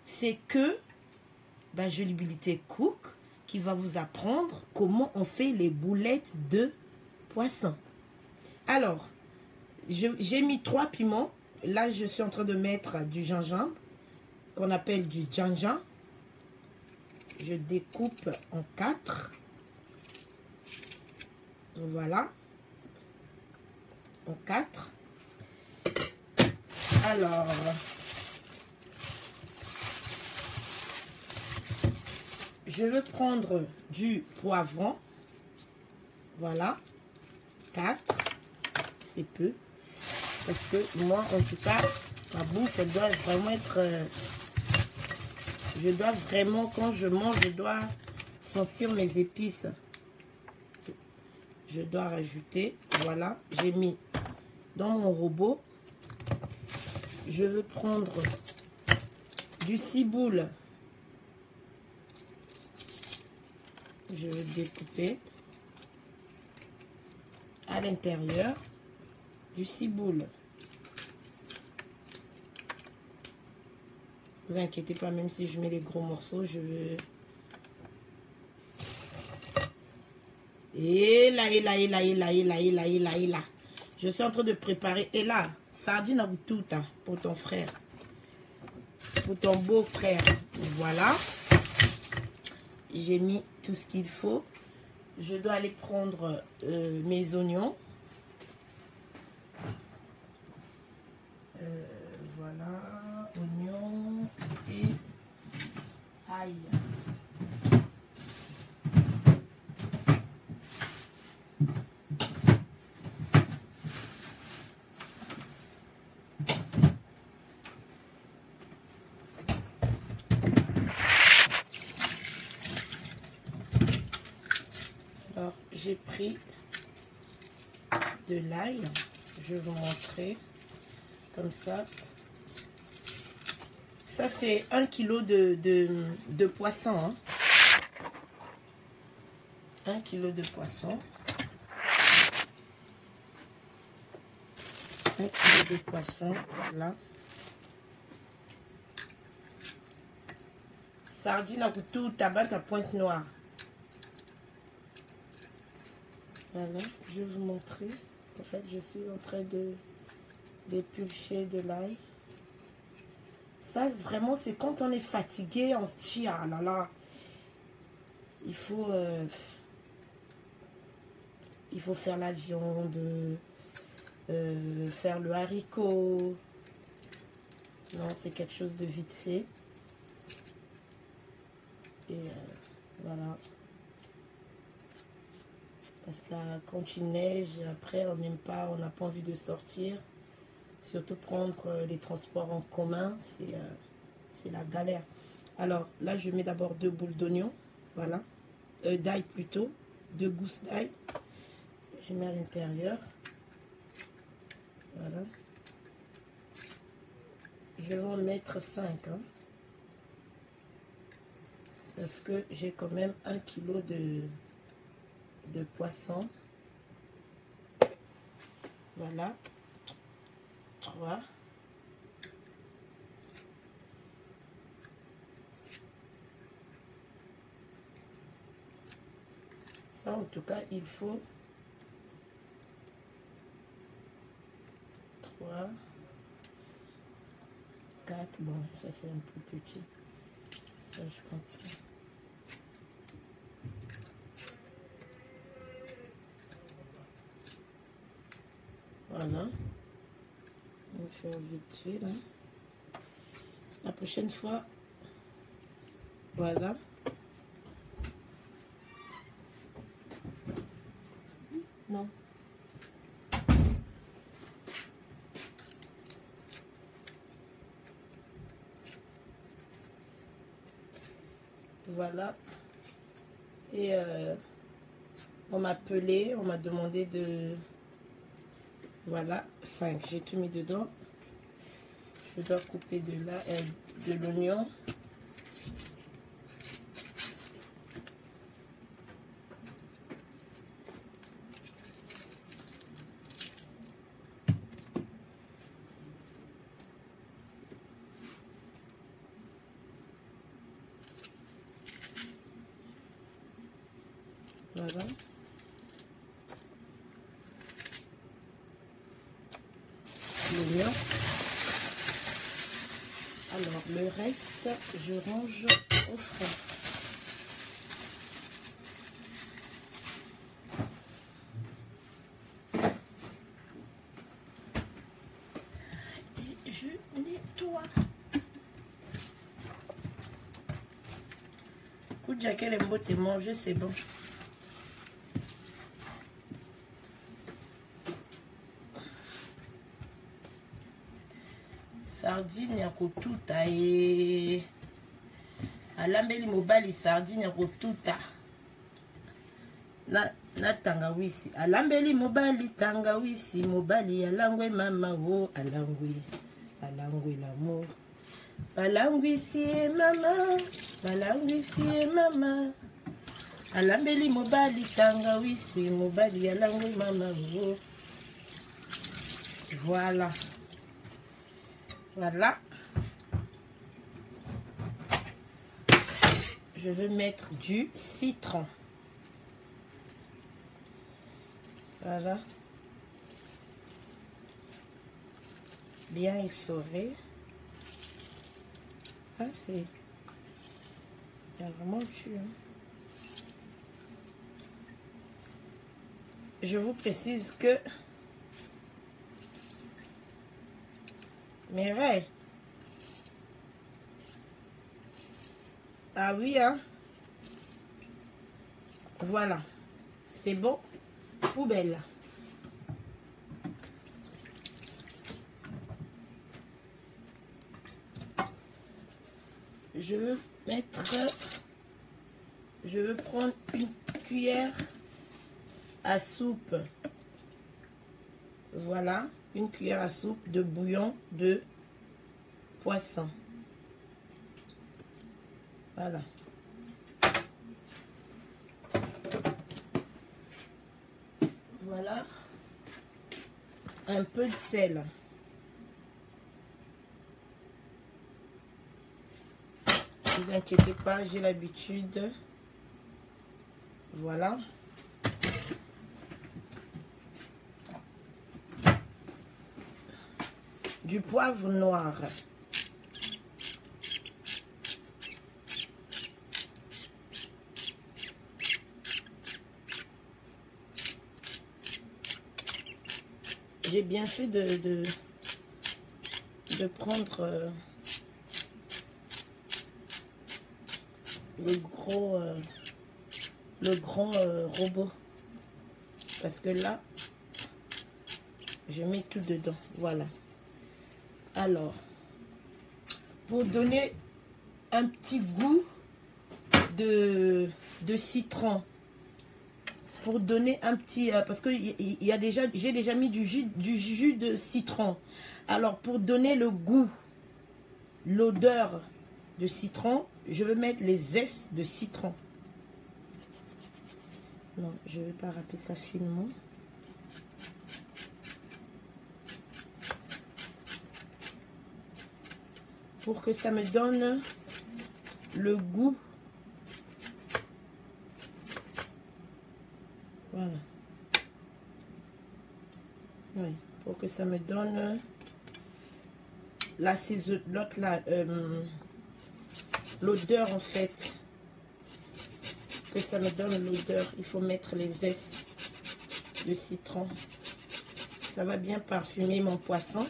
c'est que Jolibilité Cook qui va vous apprendre comment on fait les boulettes de poisson. Alors, j'ai mis 3 piments. Là, je suis en train de mettre du gingembre, qu'on appelle du djanjan. Je découpe en 4. Voilà. En 4. Alors, je vais prendre du poivron. Voilà. 4. C'est peu. Parce que moi, en tout cas, ma bouffe, elle doit vraiment être... je dois vraiment, quand je mange, je dois sentir mes épices. Je dois rajouter. Voilà. J'ai mis dans mon robot. Je veux prendre du ciboule. Je vais découper à l'intérieur du ciboule. Vous inquiétez pas, même si je mets les gros morceaux, je veux... Et là, et là, et là, et là, et là, et là, et là, et là. Je suis en train de préparer. Et là, sardine à tout pour ton frère. Pour ton beau-frère. Voilà. J'ai mis tout ce qu'il faut. Je dois aller prendre mes oignons. Voilà. Oignons et ail. Alors, j'ai pris de l'ail. Je vais vous montrer. Comme ça. Ça, c'est 1 kg de poisson. Hein. 1 kg de poisson. 1 kg de poisson. Voilà. Sardine à couteau, tabac à pointe noire. Voilà, je vais vous montrer. En fait, je suis en train d'éplucher de l'ail. Ça, vraiment, c'est quand on est fatigué, on se dit, ah là là, il faut faire la viande, faire le haricot. Non, c'est quelque chose de vite fait. Et voilà. Parce que quand il neige, après, on n'aime pas, on n'a pas envie de sortir. Surtout prendre les transports en commun, c'est la galère. Alors, là, je mets d'abord 2 boules d'oignon. Voilà. D'ail plutôt. 2 gousses d'ail. Je mets à l'intérieur. Voilà. Je vais en mettre 5. Hein, parce que j'ai quand même 1 kg de poisson. Voilà. 3. Ça, en tout cas, il faut 3, 4. Bon, ça c'est un peu petit. Ça, je comprends. Voilà. On va faire vite fait là. La prochaine fois, voilà. Non. Voilà. Et on m'a appelé, on m'a demandé de... Voilà, 5. J'ai tout mis dedans. Je dois couper de l'oignon. Voilà. L'oignon. Alors, le reste, je range au frais. Et je nettoie. Écoute, Jacqueline aime beau te manger, c'est bon. Sardine ya kotuta e alambeli mobali sardine ya kotuta na tangawisi alambeli mobali tangawisi mobali alangwe mama o alangwe l'amour balangwisi mama alambeli mobali tangawisi mobali alangwe mama o. Voilà. Voilà. je vais mettre du citron. Voilà. Bien essoré. Ah, c'est... Il y a vraiment dessus. Hein. Je vous précise que... Mais ouais. Ah oui, hein. Voilà. C'est bon. Poubelle. Je veux mettre... Je veux prendre une cuillère à soupe. Voilà. Une cuillère à soupe de bouillon de poisson. Voilà. Voilà. Un peu de sel. Ne vous inquiétez pas, j'ai l'habitude. Voilà. Du poivre noir. J'ai bien fait de prendre le grand robot, parce que là je mets tout dedans. Voilà. Alors, pour donner un petit goût de citron, pour donner un petit parce que il y a déjà, j'ai déjà mis du jus de citron. Alors, pour donner le goût, l'odeur de citron, je vais mettre les zestes de citron. Non, je ne vais pas râper ça finement. Pour que ça me donne le goût. Voilà. Oui, pour que ça me donne l'odeur en fait. Que ça me donne l'odeur, il faut mettre les zestes de citron. Ça va bien parfumer mon poisson.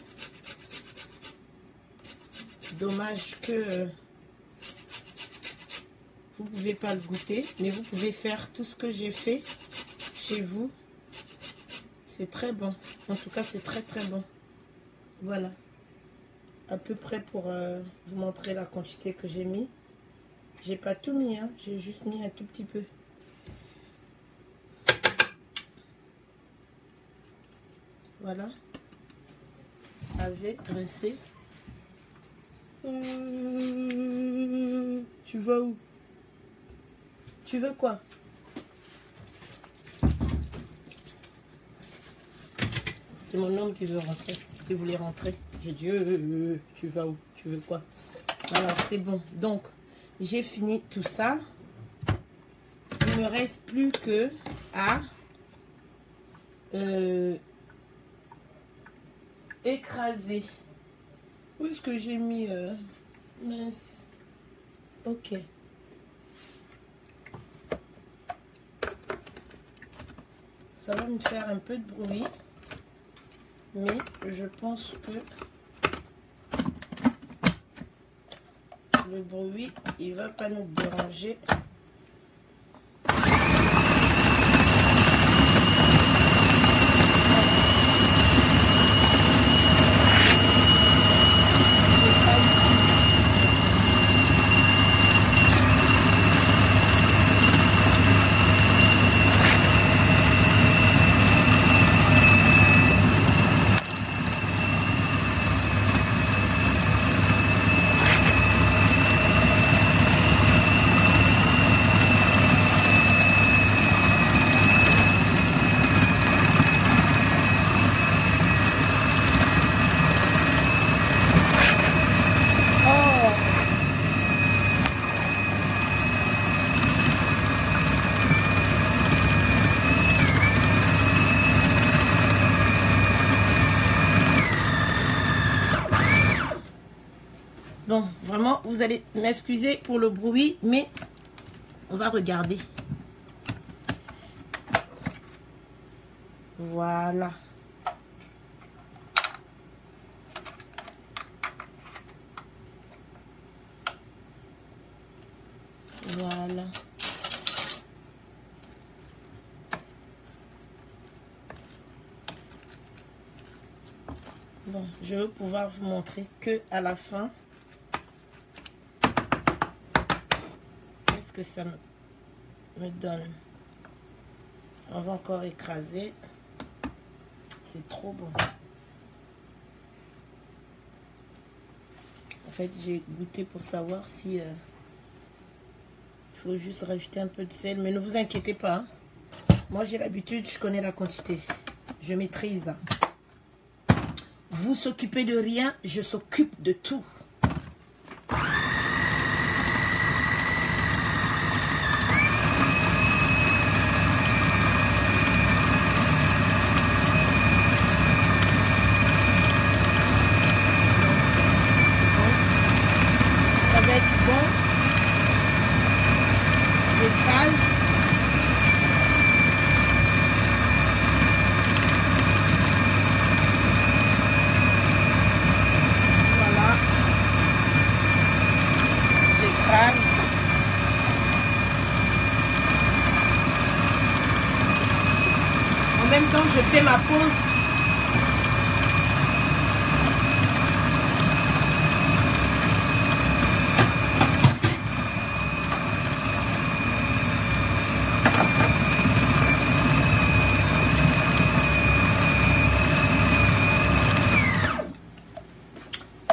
Dommage que vous ne pouvez pas le goûter, mais vous pouvez faire tout ce que j'ai fait chez vous. C'est très bon. En tout cas, c'est très très bon. Voilà. À peu près pour vous montrer la quantité que j'ai mis. J'ai pas tout mis, hein. J'ai juste mis un tout petit peu. Voilà. Avec rincé. Tu vas où? Tu veux quoi? C'est mon homme qui veut rentrer, qui voulait rentrer. J'ai dit, tu vas où? Tu veux quoi? Alors, c'est bon. Donc, j'ai fini tout ça. Il ne me reste plus que à écraser. Où est-ce que j'ai mis mince. Ok. Ça va me faire un peu de bruit. Mais je pense que le bruit, il va pas nous déranger. Vraiment, vous allez m'excuser pour le bruit, mais on va regarder. Voilà. Voilà. Bon, je vais pouvoir vous montrer que à la fin, qu'est-ce que ça me donne. On va encore écraser. C'est trop bon. En fait, j'ai goûté pour savoir si il faut juste rajouter un peu de sel, mais ne vous inquiétez pas. Hein. Moi, j'ai l'habitude, je connais la quantité. Je maîtrise. Vous s'occupez de rien, je s'occupe de tout. Ça va être bon. J'écrase. En même temps, je fais ma pause.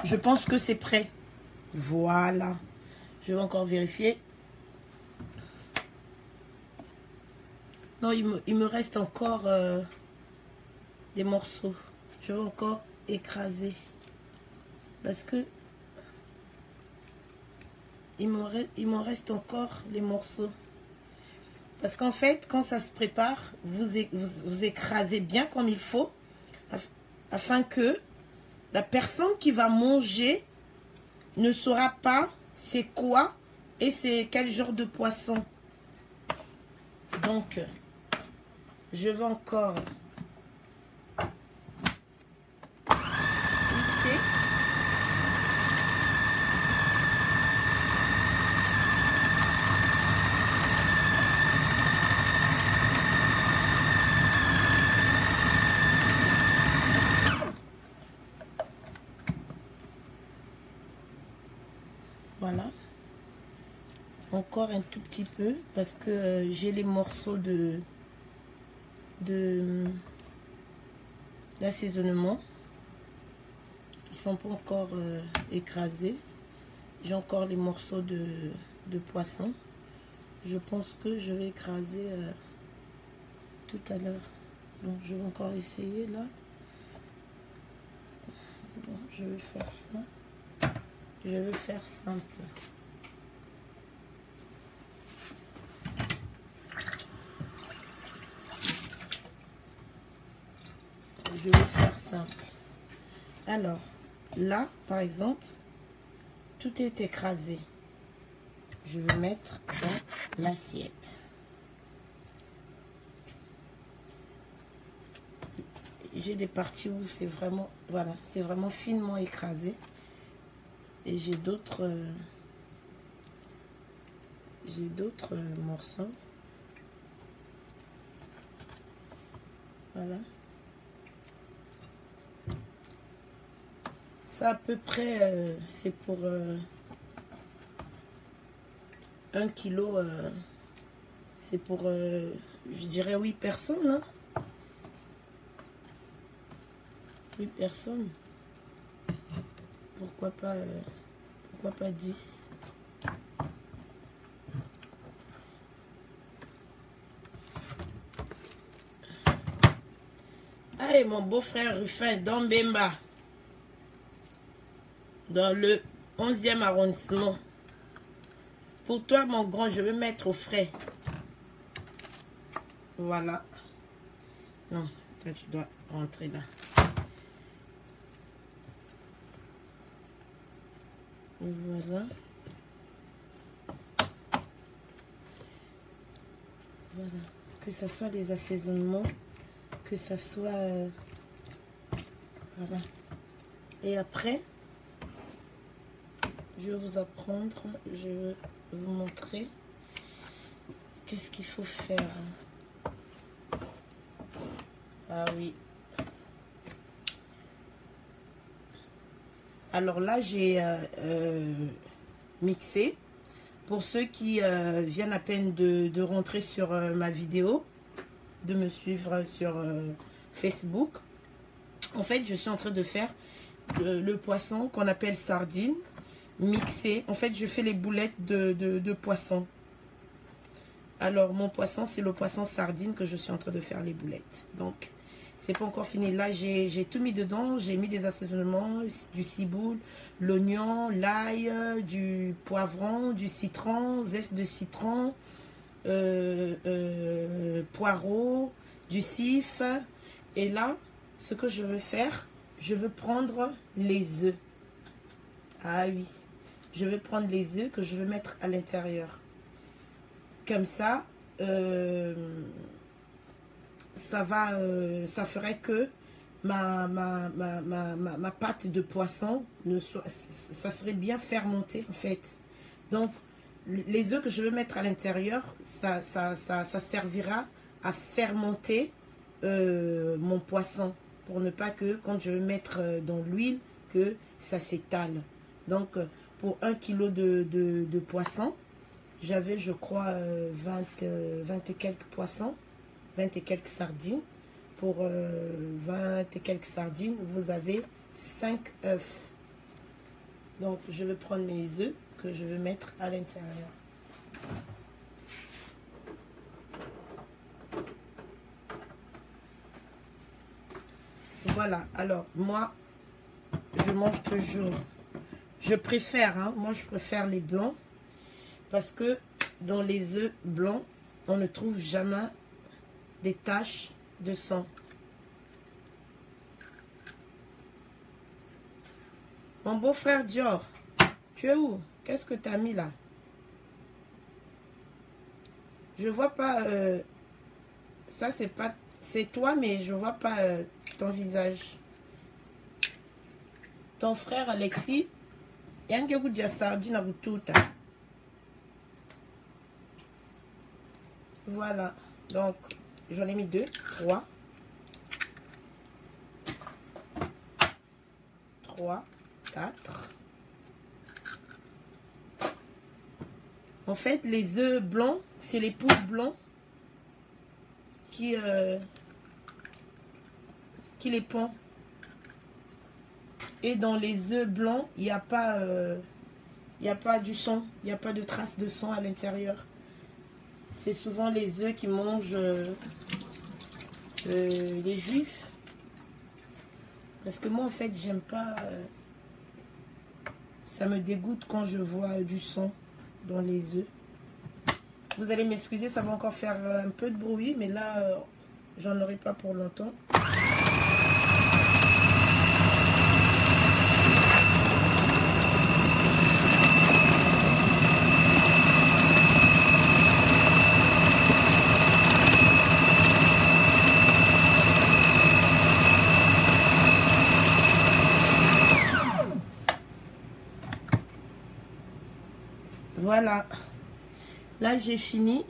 Je pense que c'est prêt. Voilà. Je vais encore vérifier. Non, il me reste encore des morceaux. Je vais encore écraser. Parce que il m'en reste encore des morceaux. Parce qu'en fait, quand ça se prépare, vous écrasez bien comme il faut. Afin que la personne qui va manger ne saura pas c'est quoi et c'est quel genre de poisson. Donc, je vais encore mixer. Voilà. Encore un tout petit peu parce que j'ai les morceaux d'assaisonnement qui sont pas encore écrasés. J'ai encore les morceaux de poisson. Je pense que je vais écraser tout à l'heure. Donc je vais encore essayer là. Bon, je vais faire ça. Je vais faire simple. Je vais faire simple. Alors, là, par exemple, tout est écrasé. Je vais mettre dans l'assiette. J'ai des parties où c'est vraiment, voilà, c'est vraiment finement écrasé. Et j'ai d'autres morceaux. Voilà. Ça à peu près, c'est pour 1 kilo, c'est pour, je dirais 8 personnes. Hein. 8 personnes. Pourquoi pas 10. Allez, mon beau-frère Ruffin, dans Bemba. Dans le 11e arrondissement. Pour toi, mon grand, je vais mettre au frais. Voilà. Non, toi, tu dois rentrer là. Voilà. Voilà. Que ce soit les assaisonnements, que ça soit... voilà. Et après, je vais vous apprendre, je vais vous montrer qu'est-ce qu'il faut faire. Ah oui. Alors là, j'ai mixé. Pour ceux qui viennent à peine de rentrer sur ma vidéo, de me suivre sur Facebook. En fait, je suis en train de faire le poisson qu'on appelle sardine mixé. En fait, je fais les boulettes de poisson. Alors, mon poisson, c'est le poisson sardine que je suis en train de faire les boulettes. Donc, c'est pas encore fini. Là, j'ai tout mis dedans. J'ai mis des assaisonnements, du ciboule, l'oignon, l'ail, du poivron, du citron, zeste de citron, poireau, du cif. Et là, ce que je veux faire, je veux prendre les œufs. Ah oui, je vais prendre les œufs que je veux mettre à l'intérieur. Comme ça, ça ferait que ma pâte de poisson, ça serait bien fermenté en fait. Donc, les œufs que je veux mettre à l'intérieur, ça servira à fermenter mon poisson. Pour ne pas que, quand je vais mettre dans l'huile, que ça s'étale. Donc, pour 1 kg de poisson, j'avais, je crois, 20 et quelques poissons, 20 et quelques sardines. Pour 20 et quelques sardines, vous avez 5 œufs. Donc, je vais prendre mes œufs que je vais mettre à l'intérieur. Voilà, alors, moi, je mange toujours. Je préfère, hein, moi, je préfère les blancs. Parce que dans les œufs blancs, on ne trouve jamais des taches de sang. Mon beau-frère Dior, tu es où? Qu'est-ce que tu as mis là? Je vois pas... ça, c'est pas... C'est toi, mais je vois pas ton visage. Ton frère Alexis, il y a un goût de sardine à tout. Voilà. Donc, j'en ai mis 2, 3. 3, 4. En fait, les œufs blancs, c'est les poules blancs qui les pond. Et dans les œufs blancs, il n'y a pas du sang, il n'y a pas de trace de sang à l'intérieur. C'est souvent les œufs qui mangent les juifs. Parce que moi, en fait, j'aime pas... ça me dégoûte quand je vois du sang dans les œufs. Vous allez m'excuser, ça va encore faire un peu de bruit, mais là, j'en aurai pas pour longtemps. Voilà, là j'ai fini.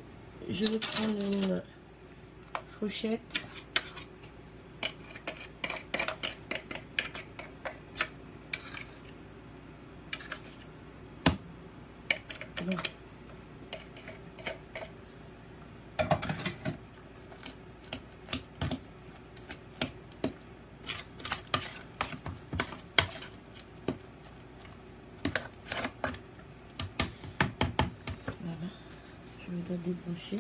Je vais prendre une fourchette. Bon. Débrancher,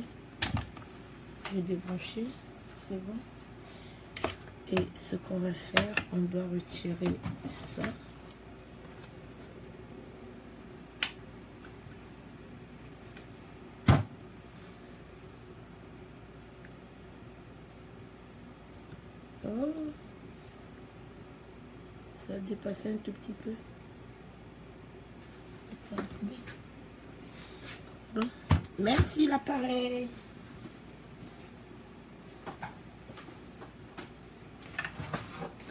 je vais débrancher, c'est bon. Et ce qu'on va faire, on doit retirer ça. Oh, ça a dépassé un tout petit peu. ça. Bon. Merci l'appareil.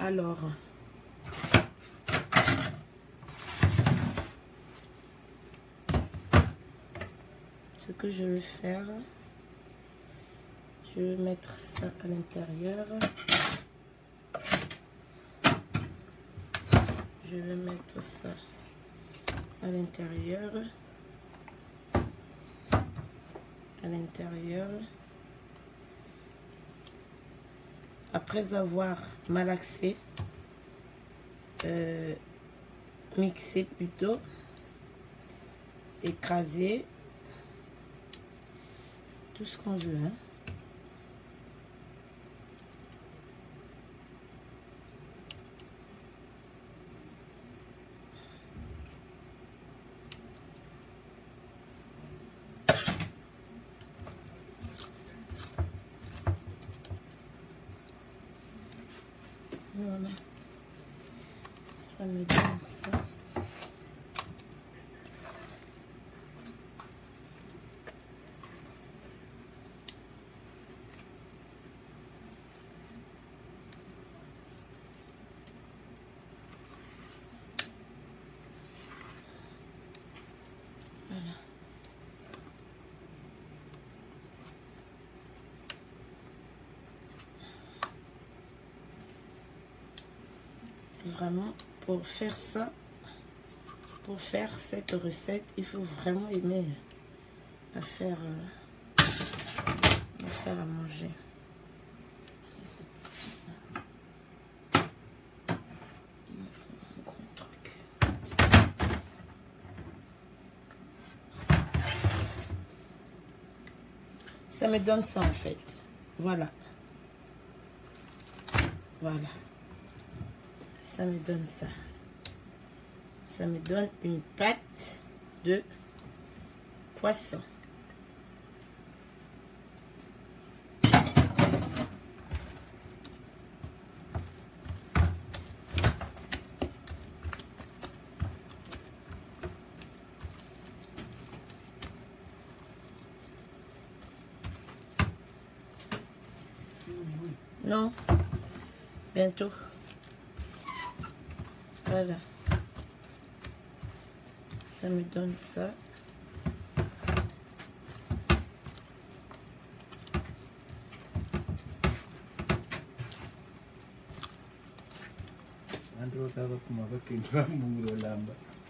Alors, ce que je vais faire, je vais mettre ça à l'intérieur. Je vais mettre ça à l'intérieur. À l'intérieur. Après avoir malaxé, mixé plutôt, écrasé, tout ce qu'on veut, hein. Voilà, ça me donne ça. Voilà. Vraiment, pour faire ça, pour faire cette recette, il faut vraiment aimer à faire à manger. C'est ça. Il me faut un gros truc. Ça me donne ça en fait. Voilà. Voilà. Ça me donne ça. Ça me donne une pâte de poisson. Non, bientôt. Voilà. Ça me donne ça.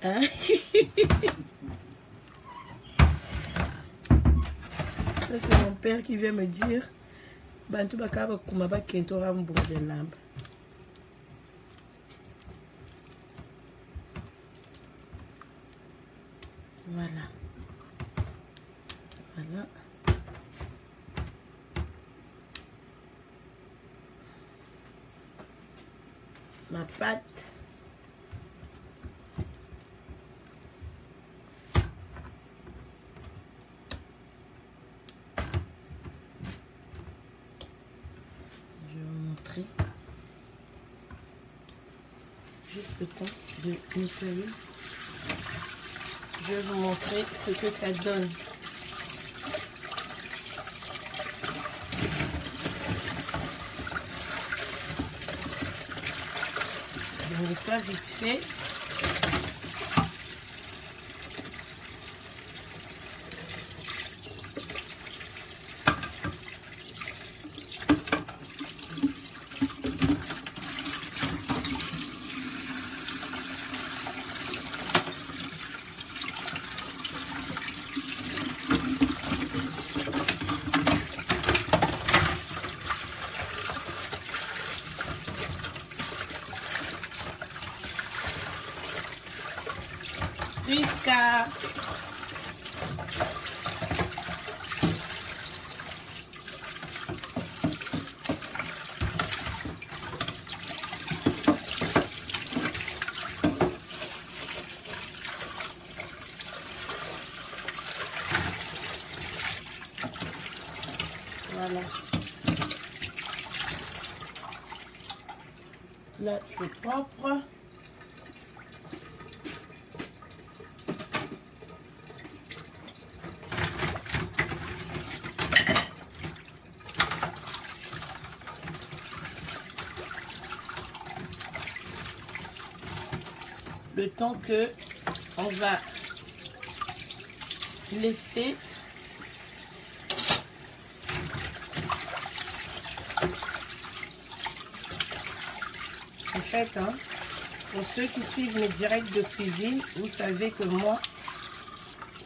Hein? Ça c'est mon père qui vient me dire Bantu bakaba kumaba kento rambo de lambe. Voilà. Voilà. Ma pâte. Je vais vous montrer. Juste le temps de nettoyer. Je vais vous montrer ce que ça donne. Je nettoie vite fait. Prisca. Voilà. Là, c'est propre. le temps que on va laisser en fait, hein, pour ceux qui suivent mes directs de cuisine, vous savez que moi,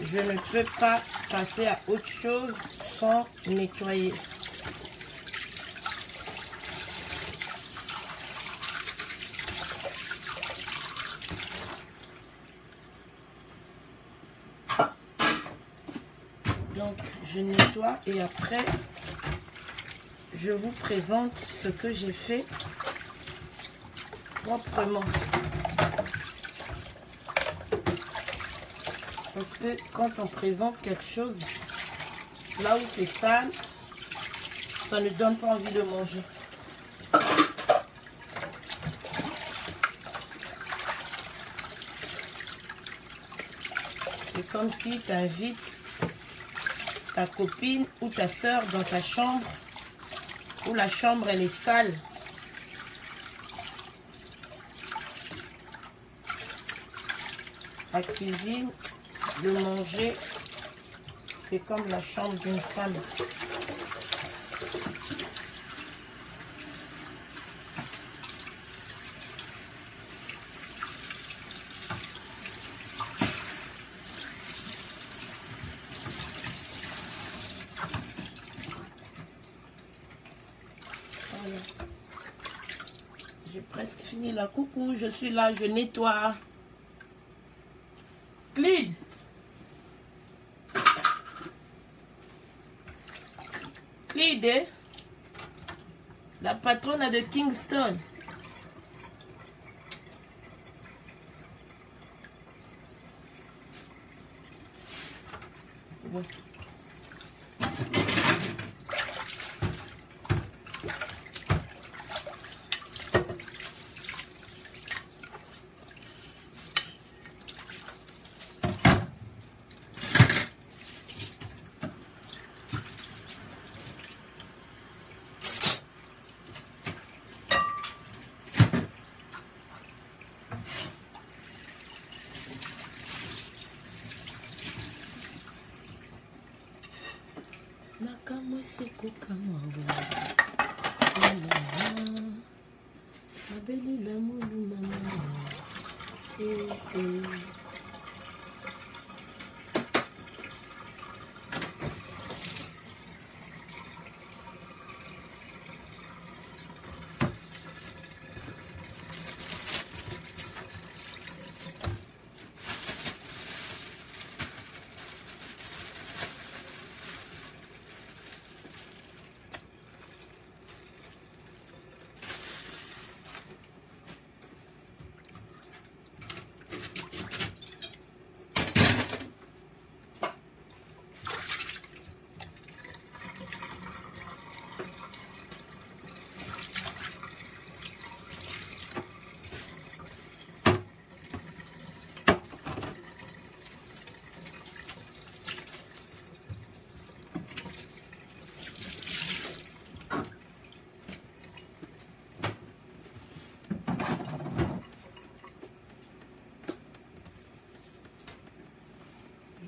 je ne peux pas passer à autre chose sans nettoyer. Donc, je nettoie et après, je vous présente ce que j'ai fait proprement. Parce que quand on présente quelque chose, là où c'est sale, ça ne donne pas envie de manger. C'est comme si tu invites ta copine ou ta soeur dans ta chambre, où la chambre elle est sale. La cuisine, le manger, c'est comme la chambre d'une femme. Voilà. J'ai presque fini la coucou, je suis là, je nettoie. Clyde. Clyde, la patronne de Kingston. Bon. Nakamo seko kamawa. Abeli la mulu mama.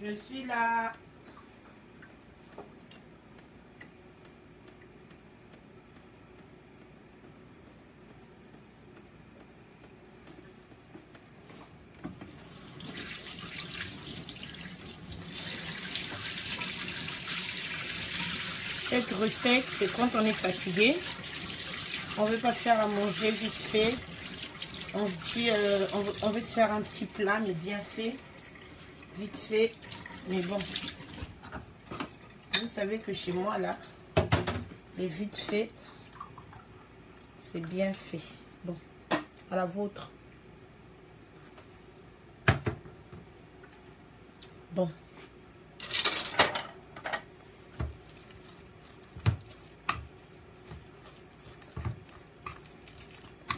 Je suis là. Cette recette, c'est quand on est fatigué. On ne veut pas faire à manger vite fait. On se dit, on veut se faire un petit plat, mais bien fait. Vite fait. Mais bon, vous savez que chez moi, là, les vite fait, c'est bien fait. Bon, à la vôtre. Bon.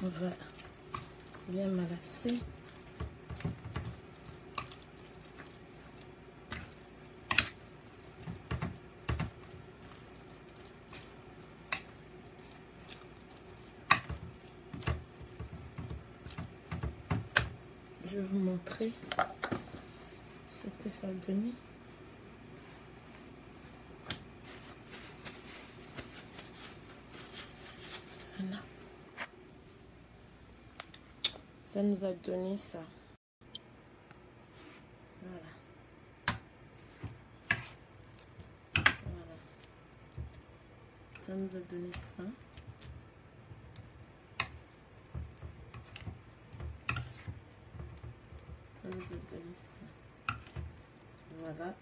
On va bien malasser. je vais vous montrer ce que ça a donné. Voilà. Ça nous a donné ça. Voilà. Voilà. Ça nous a donné ça. Ça nous a donné ça. Voilà.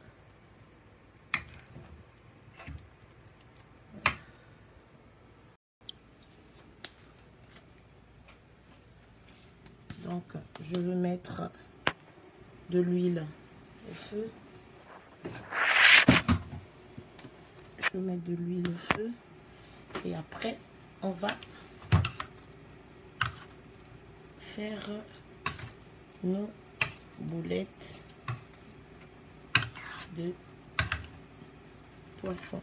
Donc, je vais mettre de l'huile au feu. Je vais mettre de l'huile au feu. Et après, on va faire nos boulettes de poisson.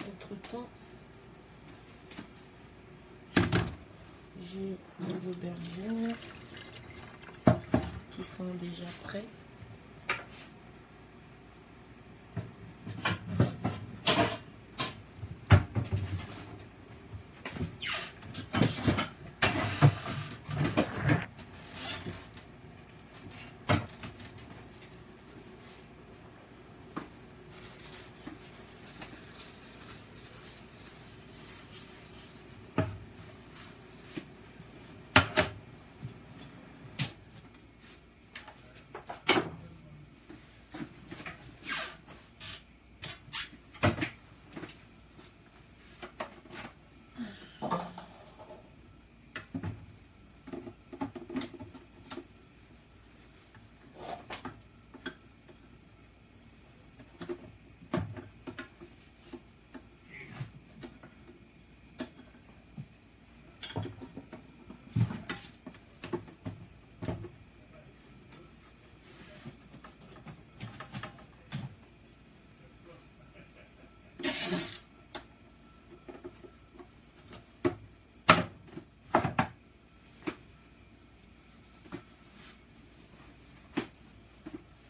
Entre-temps, j'ai les aubergines qui sont déjà prêtes.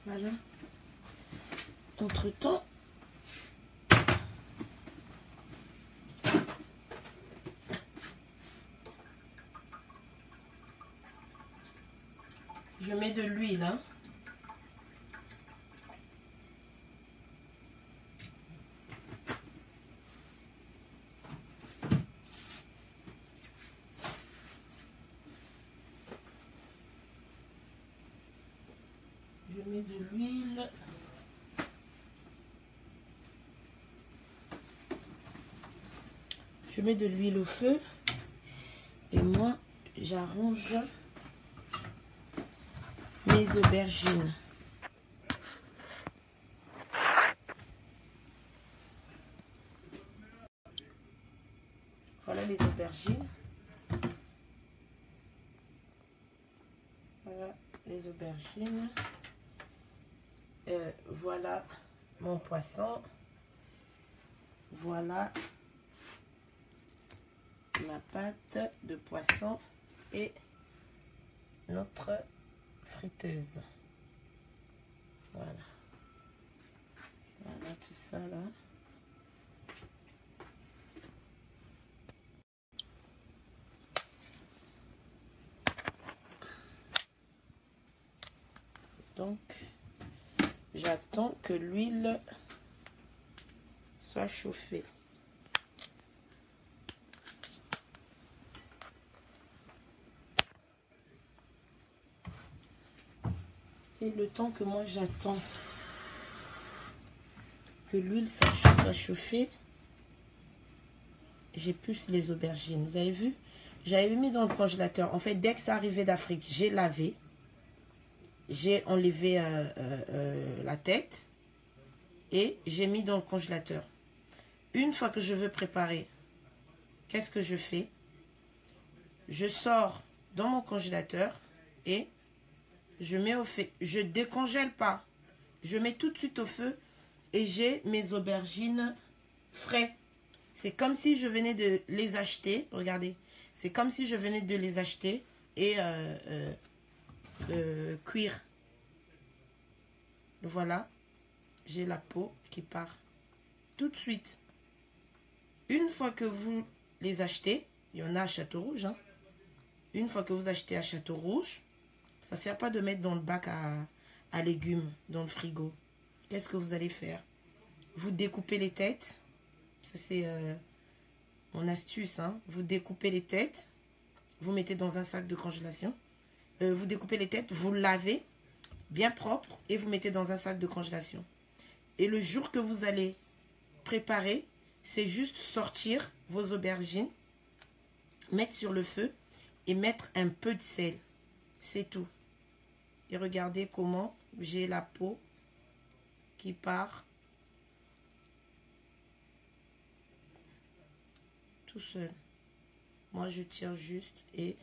Voilà. Entre-temps, je mets de l'huile. Hein. Je mets de l'huile. Je mets de l'huile au feu. Et moi, j'arrange mes aubergines. Voilà les aubergines. Voilà les aubergines. Voilà mon poisson. Voilà ma pâte de poisson et notre friteuse. Voilà. Voilà tout ça là. Donc, j'attends que l'huile soit chauffée. Et le temps que moi j'attends que l'huile soit chauffée, j'épluche les aubergines. Vous avez vu? J'avais mis dans le congélateur. En fait, dès que c'est arrivé d'Afrique, j'ai lavé. J'ai enlevé la tête et j'ai mis dans le congélateur. Une fois que je veux préparer, qu'est-ce que je fais? Je sors dans mon congélateur et je mets au feu. Je décongèle pas. Je mets tout de suite au feu et j'ai mes aubergines frais. C'est comme si je venais de les acheter. Regardez. C'est comme si je venais de les acheter et cuire. Voilà. J'ai la peau qui part tout de suite. Une fois que vous les achetez, il y en a à Château Rouge. Hein. Une fois que vous achetez à Château Rouge, ça ne sert pas de mettre dans le bac à légumes, dans le frigo. Qu'est-ce que vous allez faire? Vous découpez les têtes. Ça, c'est mon astuce. Hein. Vous découpez les têtes. Vous mettez dans un sac de congélation. Vous découpez les têtes. Vous lavez bien propre et vous mettez dans un sac de congélation. Et le jour que vous allez préparer, c'est juste sortir vos aubergines, mettre sur le feu et mettre un peu de sel. C'est tout. Et regardez comment j'ai la peau qui part tout seul. Moi, je tire juste et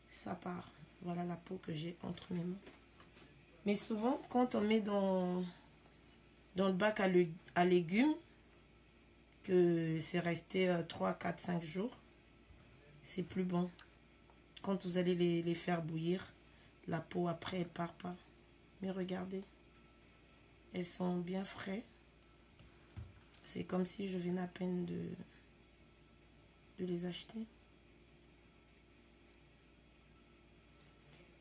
ça part. Voilà la peau que j'ai entre mes mains. Mais souvent, quand on met dans le bac à légumes, que c'est resté 3, 4, 5 jours, c'est plus bon. Quand vous allez les faire bouillir, la peau après, elle part pas. Mais regardez, elles sont bien frais. C'est comme si je venais à peine de les acheter.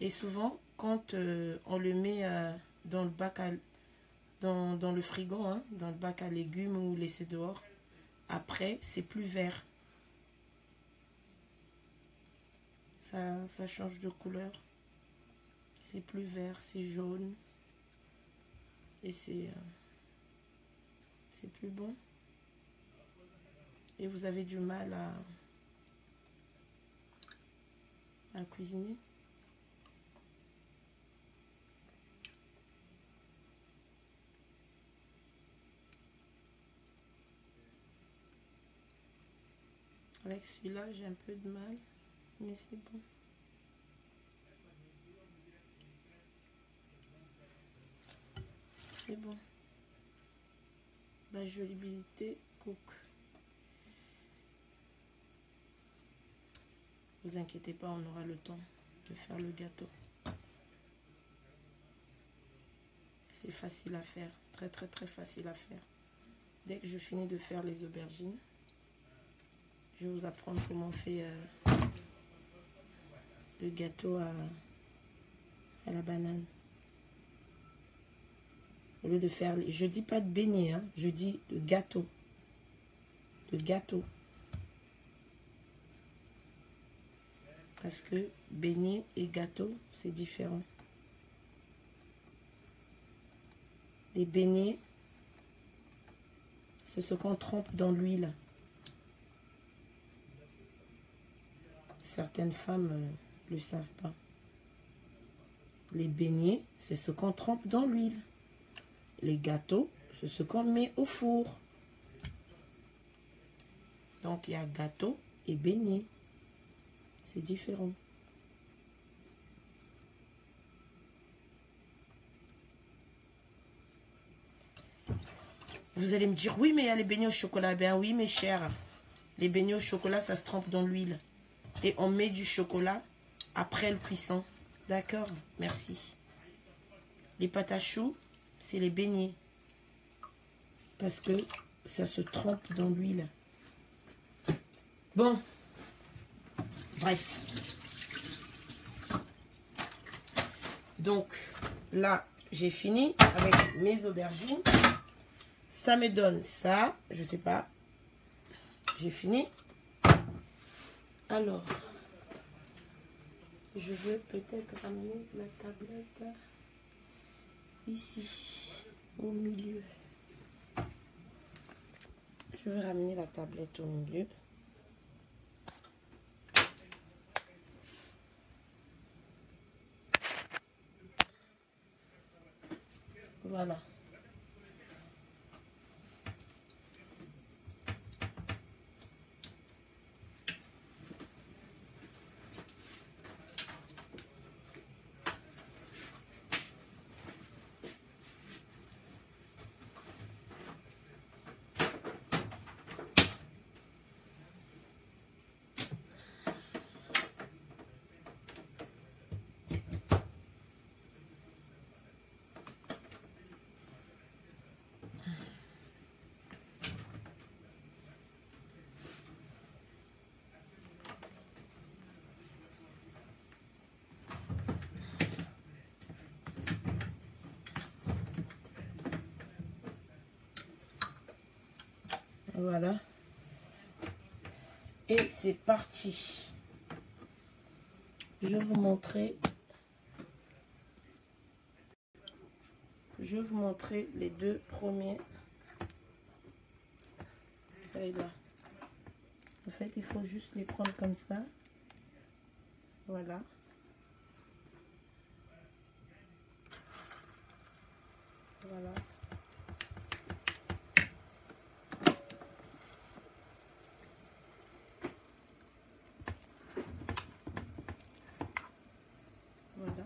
Et souvent, quand on le met dans le bac dans le frigo, hein, dans le bac à légumes ou laissé dehors, après, c'est plus vert. Ça change de couleur. C'est plus vert, c'est jaune. Et c'est plus bon. Et vous avez du mal à cuisiner. Avec celui-là, j'ai un peu de mal, mais c'est bon. C'est bon. La jolibilité cook. Vous inquiétez pas, on aura le temps de faire le gâteau. C'est facile à faire, très très très facile à faire. Dès que je finis de faire les aubergines, je vais vous apprendre comment on fait le gâteau à la banane. Au lieu de faire, je dis pas de beignet, hein, je dis de gâteau. De gâteau. Parce que beignet et gâteau, c'est différent. Des beignets, c'est ce qu'on trempe dans l'huile. Certaines femmes ne le savent pas. Les beignets, c'est ce qu'on trempe dans l'huile. Les gâteaux, c'est ce qu'on met au four. Donc, il y a gâteau et beignet. C'est différent. Vous allez me dire, oui, mais il y a les beignets au chocolat. Ben oui, mes chers. Les beignets au chocolat, ça se trempe dans l'huile. Et on met du chocolat après le cuisson. D'accord? Merci. Les pâtes à choux, c'est les beignets. Parce que ça se trempe dans l'huile. Bon. Bref. Donc, là, j'ai fini avec mes aubergines. Ça me donne ça. Je sais pas. J'ai fini. Alors, je vais peut-être ramener la tablette ici, au milieu. Je vais ramener la tablette au milieu. Voilà. Voilà. Et c'est parti. Je vais vous montrer. Je vais vous montrer les deux premiers. Vous voyez là. En fait, il faut juste les prendre comme ça. Voilà. Voilà. Voilà.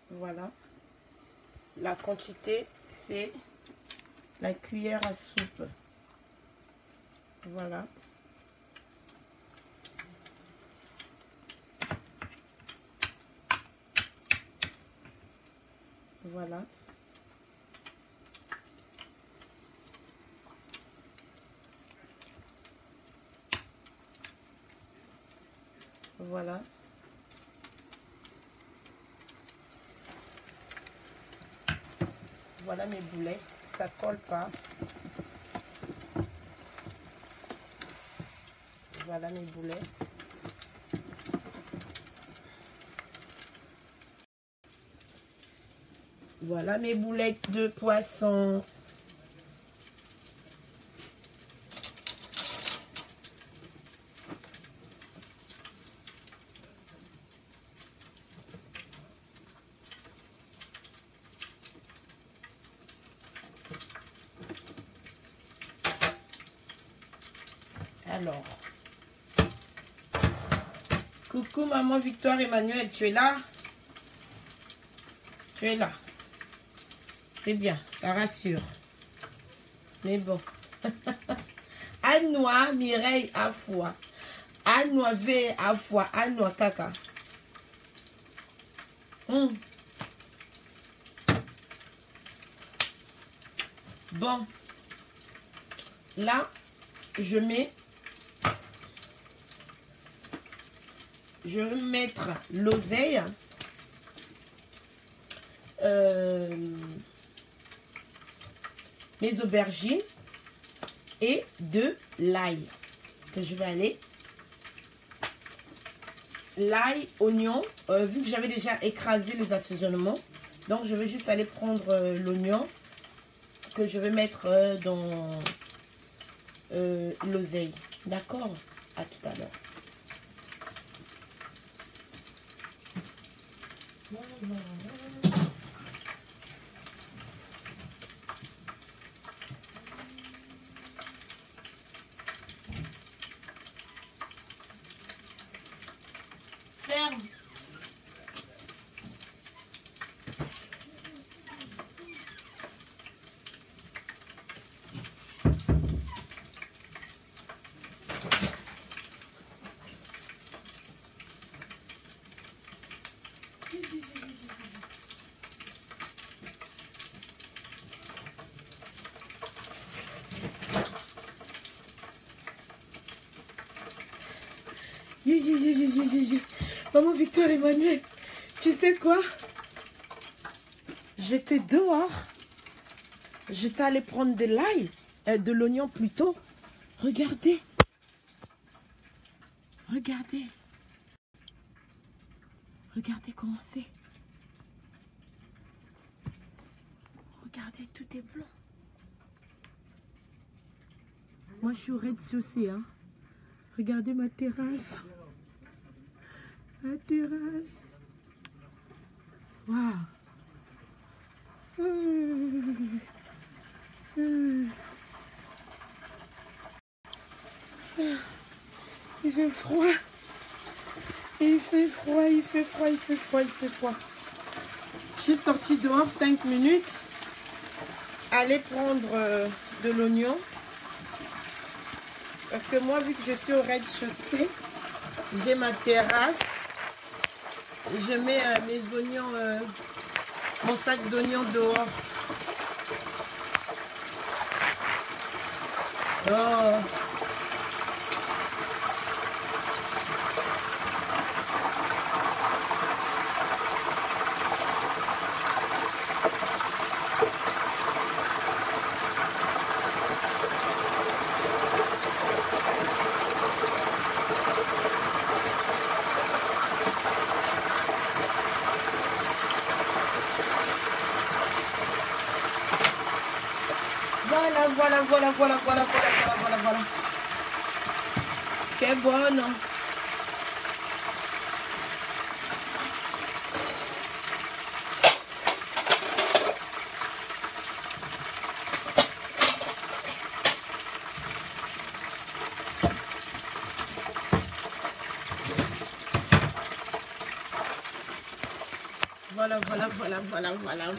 Voilà. La quantité, c'est la cuillère à soupe. Voilà. Voilà. Voilà. Voilà mes boulettes. Ça colle pas. Voilà mes boulettes. Voilà mes boulettes de poisson. Alors, coucou maman Victoire Emmanuel, tu es là? Tu es là. C'est bien, ça rassure. Mais bon. Annois Mireille Afwa. Annois V Afwa. Annois Kaka. Bon. Là, je vais mettre l'oseille. Mes aubergines et de l'ail que je vais aller. L'ail, oignon, vu que j'avais déjà écrasé les assaisonnements, donc je vais juste aller prendre l'oignon que je vais mettre dans l'oseille. D'accord? À tout à l'heure. Ferme. Maman Victoire Emmanuel, tu sais quoi? J'étais dehors. J'étais allée prendre de l'ail, de l'oignon plutôt. Regardez. Regardez. Regardez comment c'est. Regardez, tout est blanc. Moi, je suis au rez-de-chaussée, hein. Regardez ma terrasse. La terrasse. Waouh. Il fait froid. Il fait froid, il fait froid, il fait froid, il fait froid. Je suis sortie dehors 5 minutes. Aller prendre de l'oignon. Parce que moi, vu que je suis au rez-de-chaussée, j'ai ma terrasse. Je mets mes oignons, mon sac d'oignons dehors. Oh. Voilà. Que bon.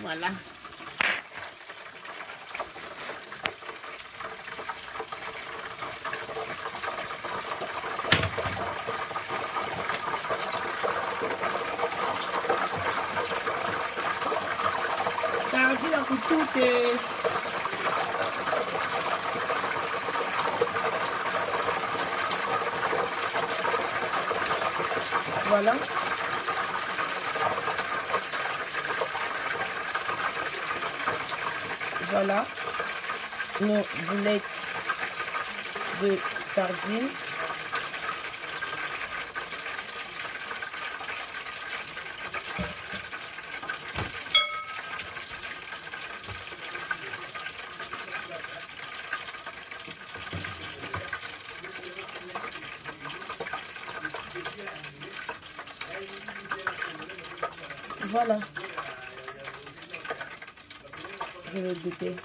Voilà. Sardine à tout et... Voilà. Voilà nos boulettes de sardines. Voilà. Je vais goûter.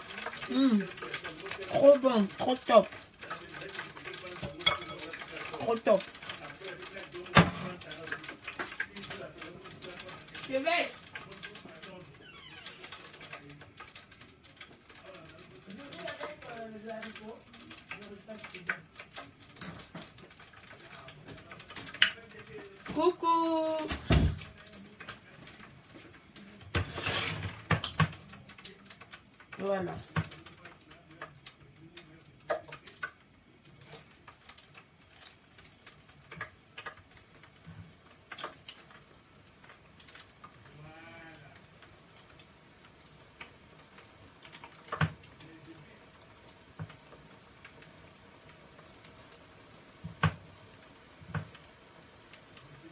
Trop bon, trop top. Trop top. Je vais. Coucou. Voilà.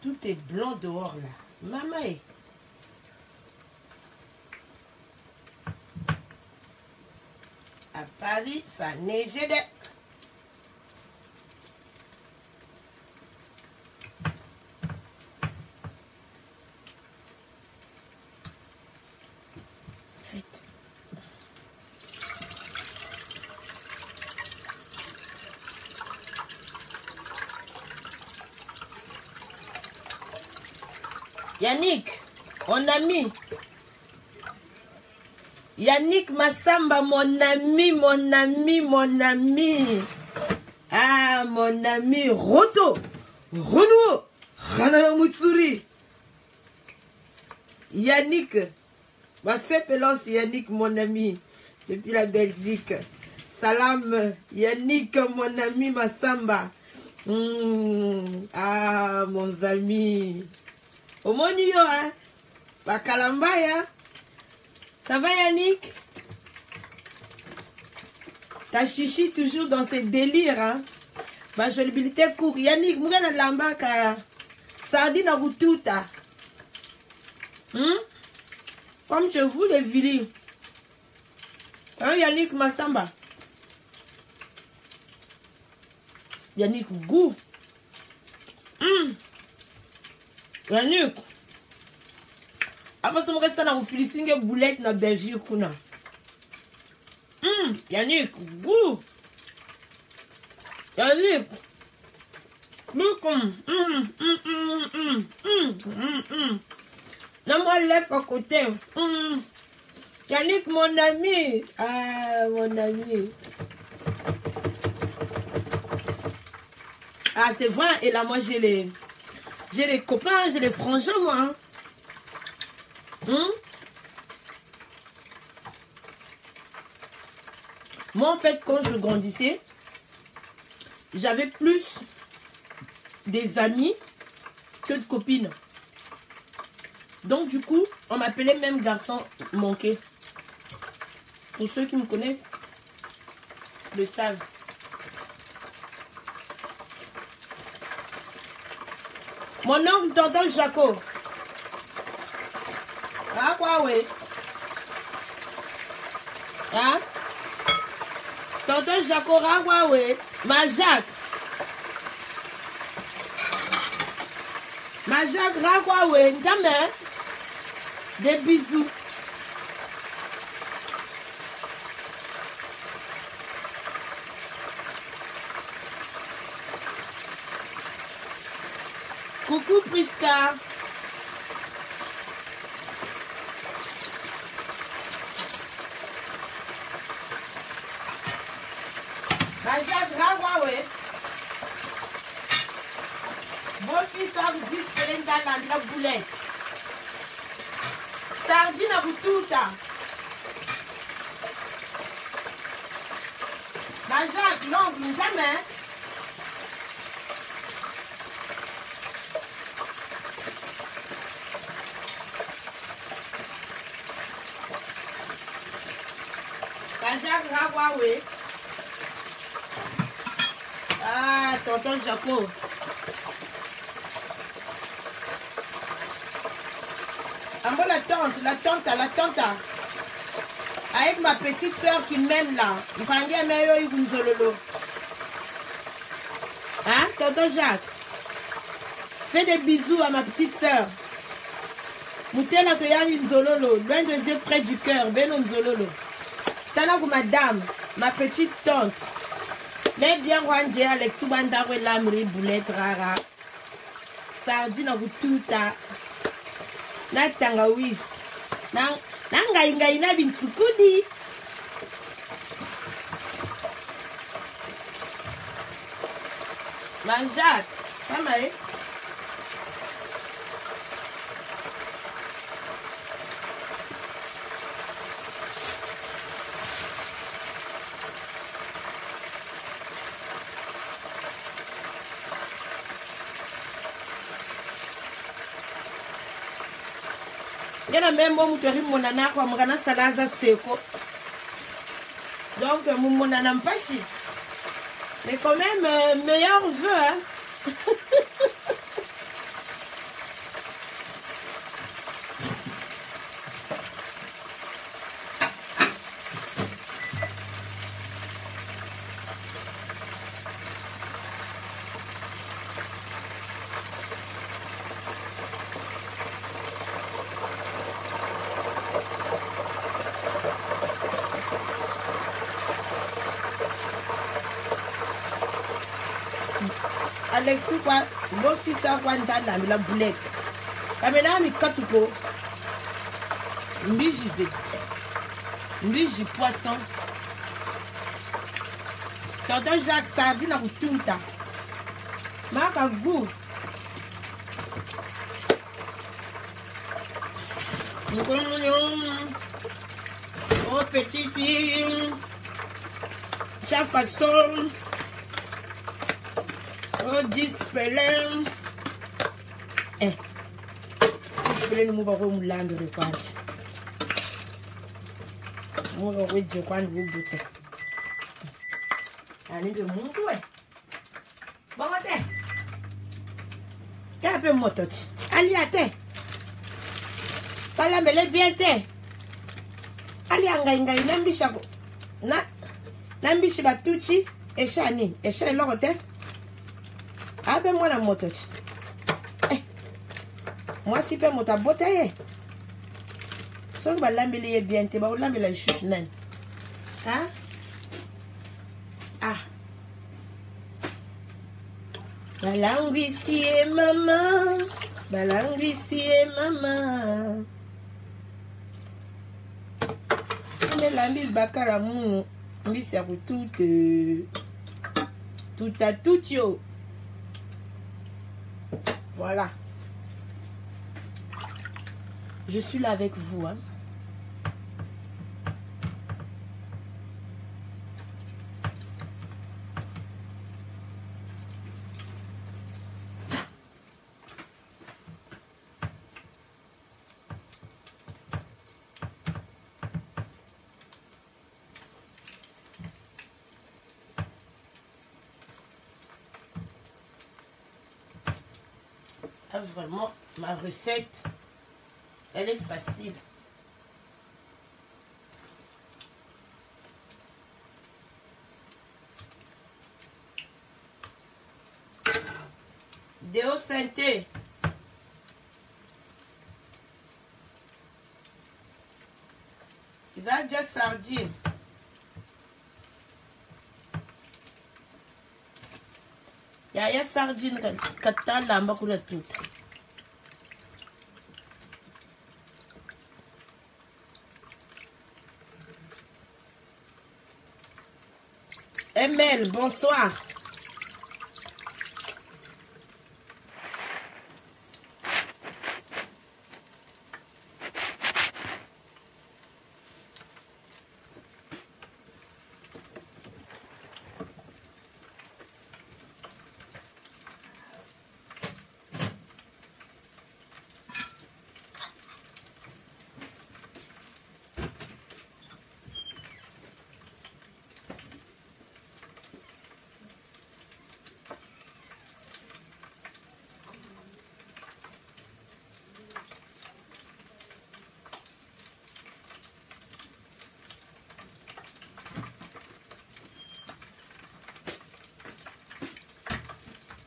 Tout est blanc dehors là. Maman. À Paris, ça neigeait de... Yannick, mon ami. Yannick Massamba, mon ami. Ah, mon ami, Roto, Renouveau, Ranana Mutsuri. Yannick, ma s'appelance Yannick, mon ami, depuis la Belgique. Salam, Yannick, mon ami Massamba. Ah, mon ami. Au Monio, hein? Bakalambaya. Ça va, Yannick? Ta chichi toujours dans ses délires, hein? Ma jolibilité court. Yannick, Mougana Lambaka. Sardine à Routouta. Comme je vous les vili. Hein, Yannick Massamba? Yannick Gou. Yannick. Après ça, je vais vous féliciter une boulette dans la Belgique. Yannick, goût. Yannick. Non, moi, lève à côté. Yannick, mon ami. Ah, mon ami. Ah, c'est vrai. Et là, moi, j'ai les copains, j'ai les frangins, moi. Moi, en fait, quand je grandissais, j'avais plus des amis que de copines. Donc, du coup, on m'appelait même garçon manqué. Pour ceux qui me connaissent, le savent. Mon oncle, tonton Jaco. Ah, quoi, oui. Hein? Tonton Jacora, ouais. Ma Jacques. Ma Jacques, Ragwa, ouais. Des bisous. Coucou Priska. Majak Rawawe. Bon fils Sardi Spelenda la boulette. Sardine à Boututa. Majak, l'ongle, jamais. Majak Rawawe. Ah, tonton Jaco. Amo la tante. Avec ma petite soeur qui m'aime là. Hein, tonton Jacques? Fais des bisous à ma petite soeur. Moutela que y'a une zololo. Loin des yeux près du cœur. Ben on zololo. Tana pour madame, ma petite tante. Mais bien Rwandje, Alexis Wandawe Lamri, Boulette Rara. Sardine au tuta. Na tangawis. Nanga inga ina bintsukudi. Manjak. Kamae. Yana même bon tu mon nana kwa mgana salaza seko. Donc mon nana mpachi. Mais quand même meilleur vœu hein. Alexis quoi, mon fils a Wanda la boulette. Kamela mi katuko. Mbijizé. Mbiji poisson. Tonton Jacques sardine à Rutunta. Maka goût. Oh petit. Cha façon. Oh, dispelin. Dispelin nous va vous l'endre de quoi. Moi, je vais dire quoi vous bouter. Allez, de mon tour. Bon matin. T'as un peu motote. Allez, à terre. Pas la mêlée bien terre. Allez, en gagne, n'ambishago. N'ambishiba tuchi. Et chani. Et chani, l'autre. Appelle-moi la moto. Moi, si je suis beauté. Si je suis bien, tu vas la chouche. Hein? Ah. Balanguissier, maman. Balanguissier, maman. Mais la mille bakara mou. Oui, c'est tout. Tout à tout, yo. Voilà. Je suis là avec vous. Hein. Vraiment, ma recette, elle est facile. Déo Sainté. Ils ont déjà sardine. Il y a sardine kata lamba kula tout. Emel, bonsoir.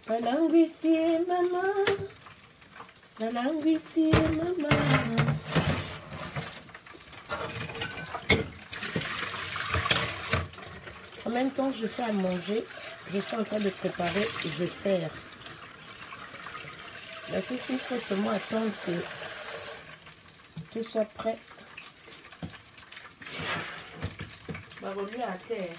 La langue ici, maman. La langue ici, maman. En même temps, je fais à manger. Je suis en train de préparer et je sers. La sauce, il faut seulement attendre que tout soit prêt. On va revenir à terre.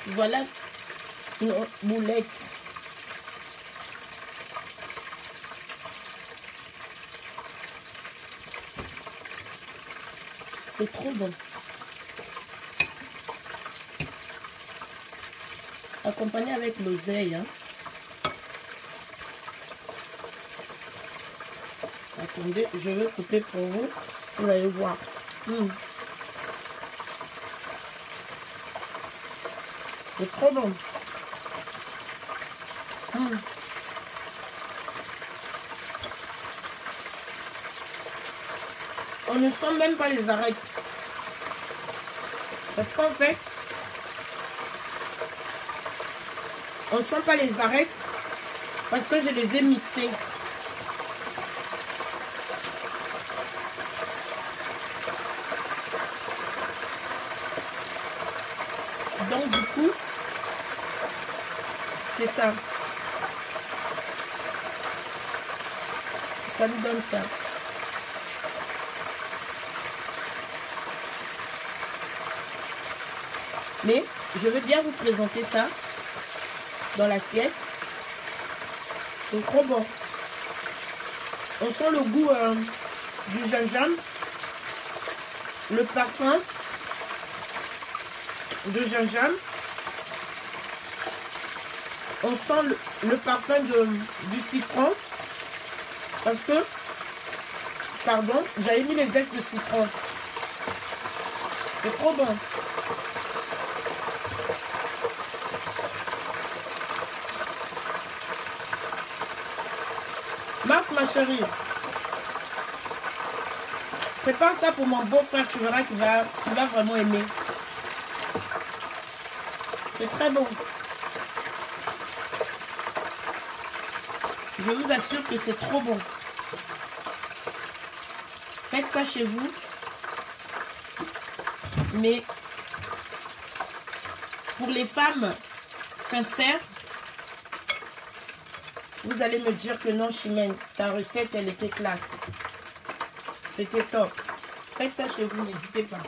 Voilà nos boulettes. C'est trop bon. Accompagné avec l'oseille. Hein. Attendez, je vais couper pour vous. Vous allez voir. C'est trop bon. On ne sent même pas les arêtes. Parce qu'en fait, on ne sent pas les arêtes parce que je les ai mixées. Donc du coup, c'est ça. Ça nous donne ça. Mais je veux bien vous présenter ça dans l'assiette. C'est trop bon. On sent le goût du gingembre, le parfum de gingembre. On sent le parfum du citron. Parce que, pardon, j'avais mis les zestes de citron. C'est trop bon. Marc, ma chérie, prépare ça pour mon beau-frère, tu verras qu'il va vraiment aimer. C'est très bon. Je vous assure que c'est trop bon. Faites ça chez vous. Mais pour les femmes sincères, vous allez me dire que non, Chimène, ta recette, elle était classe. C'était top. Faites ça chez vous, n'hésitez pas.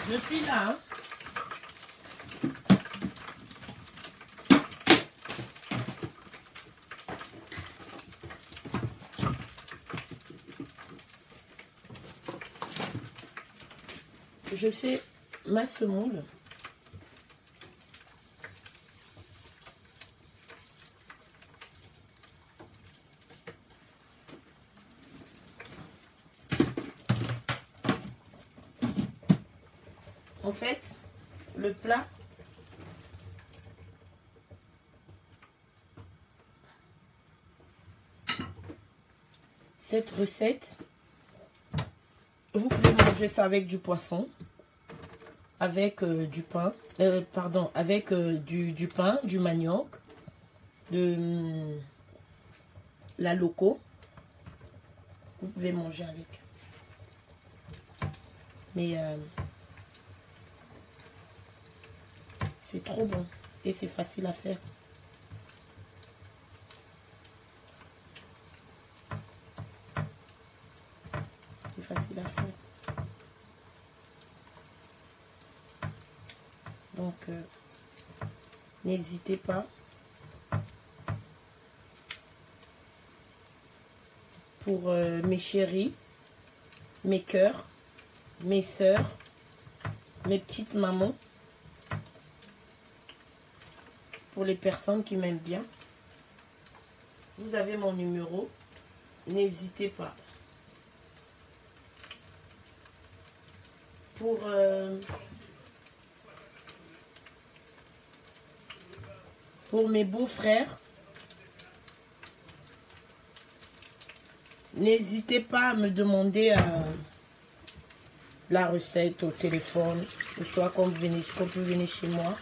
Je suis là. Hein. je fais ma semoule. En fait, le plat, cette recette, vous pouvez manger ça avec du poisson, avec du pain, avec du pain, du manioc, de la loco. Vous pouvez manger avec. Mais c'est trop bon et c'est facile à faire. C'est facile à faire. Donc, n'hésitez pas. Pour mes chéris, mes cœurs, mes sœurs, mes petites mamans. Pour les personnes qui m'aiment bien. Vous avez mon numéro. N'hésitez pas. Pour mes beaux-frères, n'hésitez pas à me demander la recette au téléphone, ou soit quand vous venez chez moi,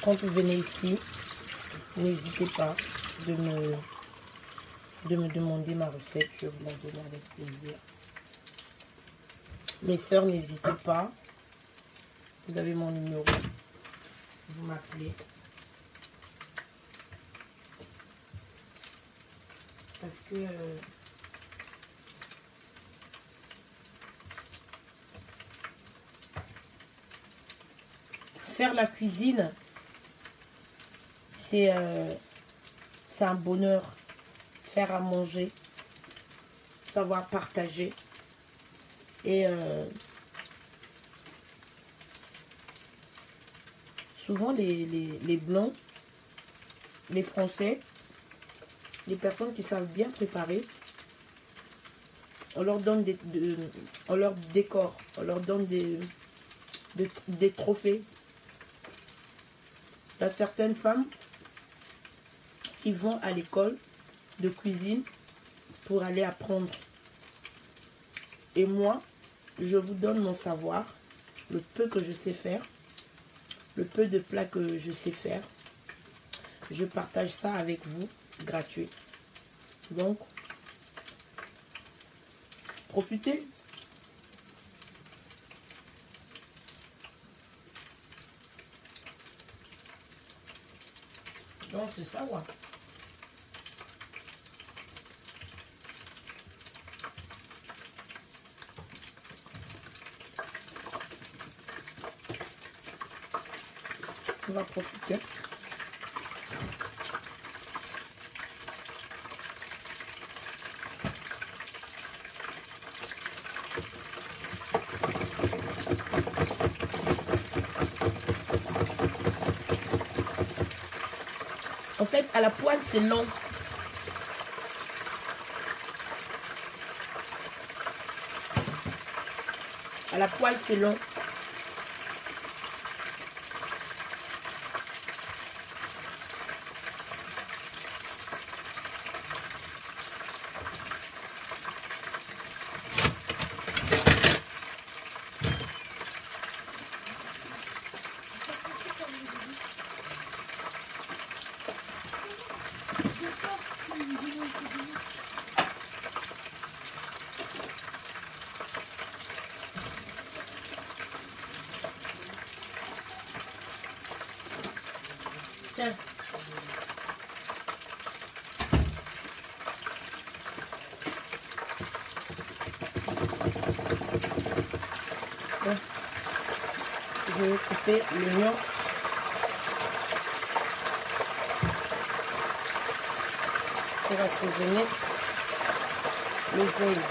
quand vous venez ici, n'hésitez pas de me demander ma recette, je vous la donne avec plaisir. Mes sœurs, n'hésitez pas, vous avez mon numéro, vous m'appelez. Parce que faire la cuisine, c'est un bonheur. Faire à manger, savoir partager. Et souvent les Blancs, les Français, les personnes qui savent bien préparer, on leur donne on leur décore, on leur donne des trophées. Il y a certaines femmes qui vont à l'école de cuisine pour aller apprendre. Et moi, je vous donne mon savoir, le peu que je sais faire, le peu de plats que je sais faire. Je partage ça avec vous, gratuit. Donc, profitez. Donc, c'est ça, ouais. On va profiter. En fait, à la poêle, c'est long. À la poêle, c'est long. Tiens. Bon. Je vais couper l'oignon. Pour assaisonner l'oseille.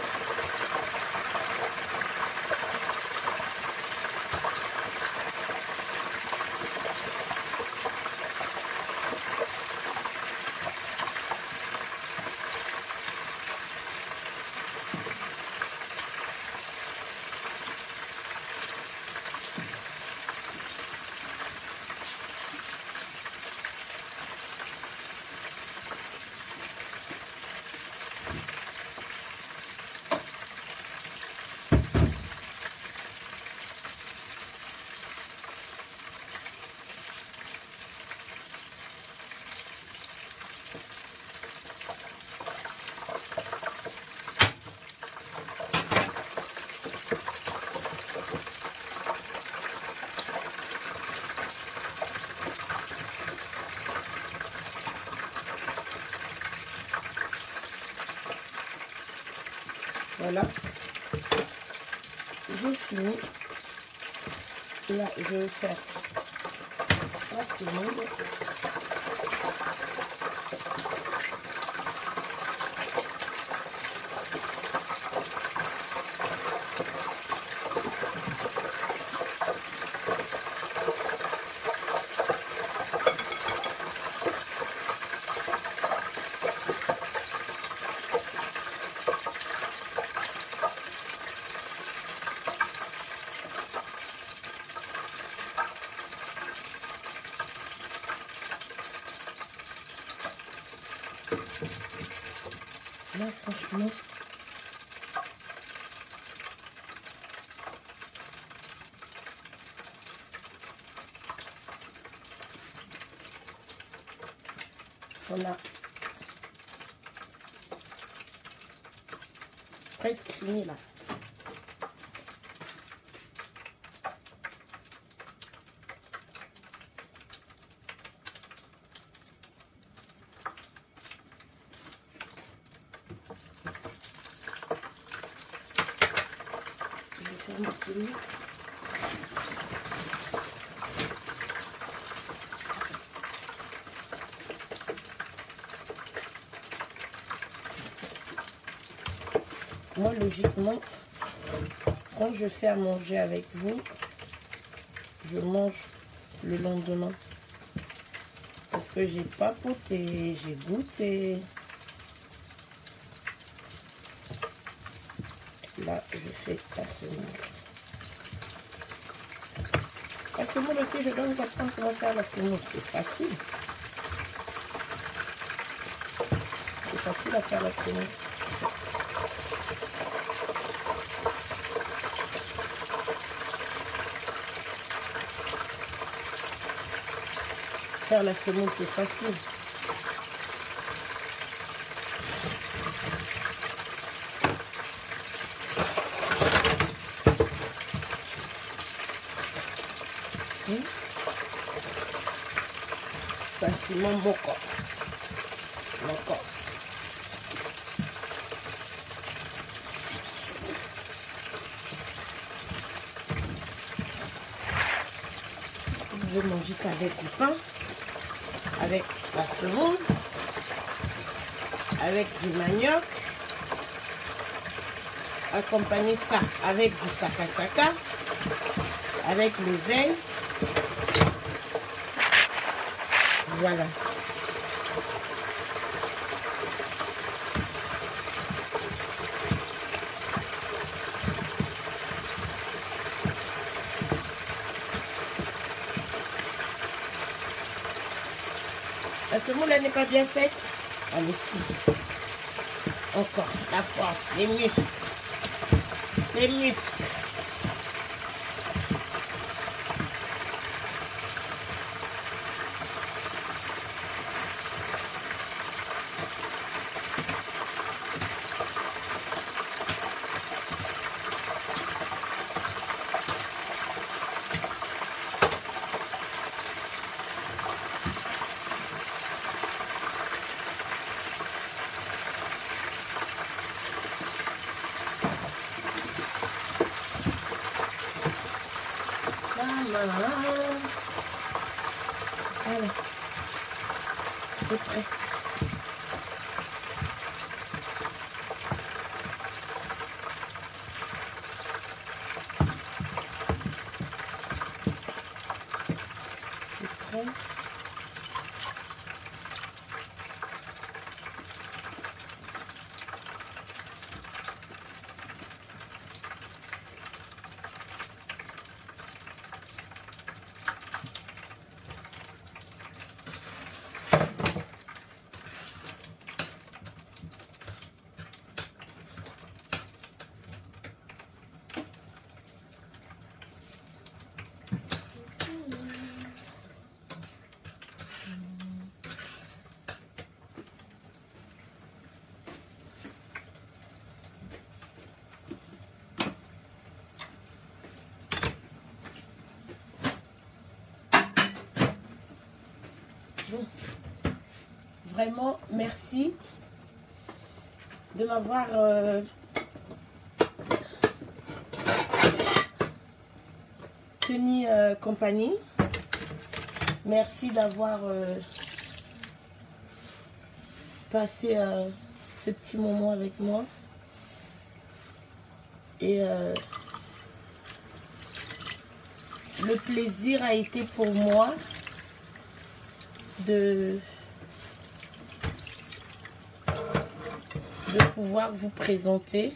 voilà. J'ai fini. Là, je vais faire la semoule. Là, franchement, on a presque fini là. Celui. Moi, logiquement, quand je fais à manger avec vous, je mange le lendemain. Parce que j'ai papoté, j'ai goûté. Là, je fais la semoule. La semoule aussi, je dois vous apprendre comment faire la semoule. C'est facile. C'est facile à faire la semoule. Faire la semoule, c'est facile. Sentiment mon corps. Mon corps. Je vais manger ça avec du pain, avec la semoule, avec du manioc, accompagner ça avec du saka-saka, avec l'oseille. Voilà. La semoule, elle n'est pas bien faite. Allez, si. Encore. La force, les muscles. Les muscles. Voilà, c'est prêt. C'est prêt. Bon. Vraiment, merci de m'avoir tenu compagnie. Merci d'avoir passé ce petit moment avec moi. Et le plaisir a été pour moi de pouvoir vous présenter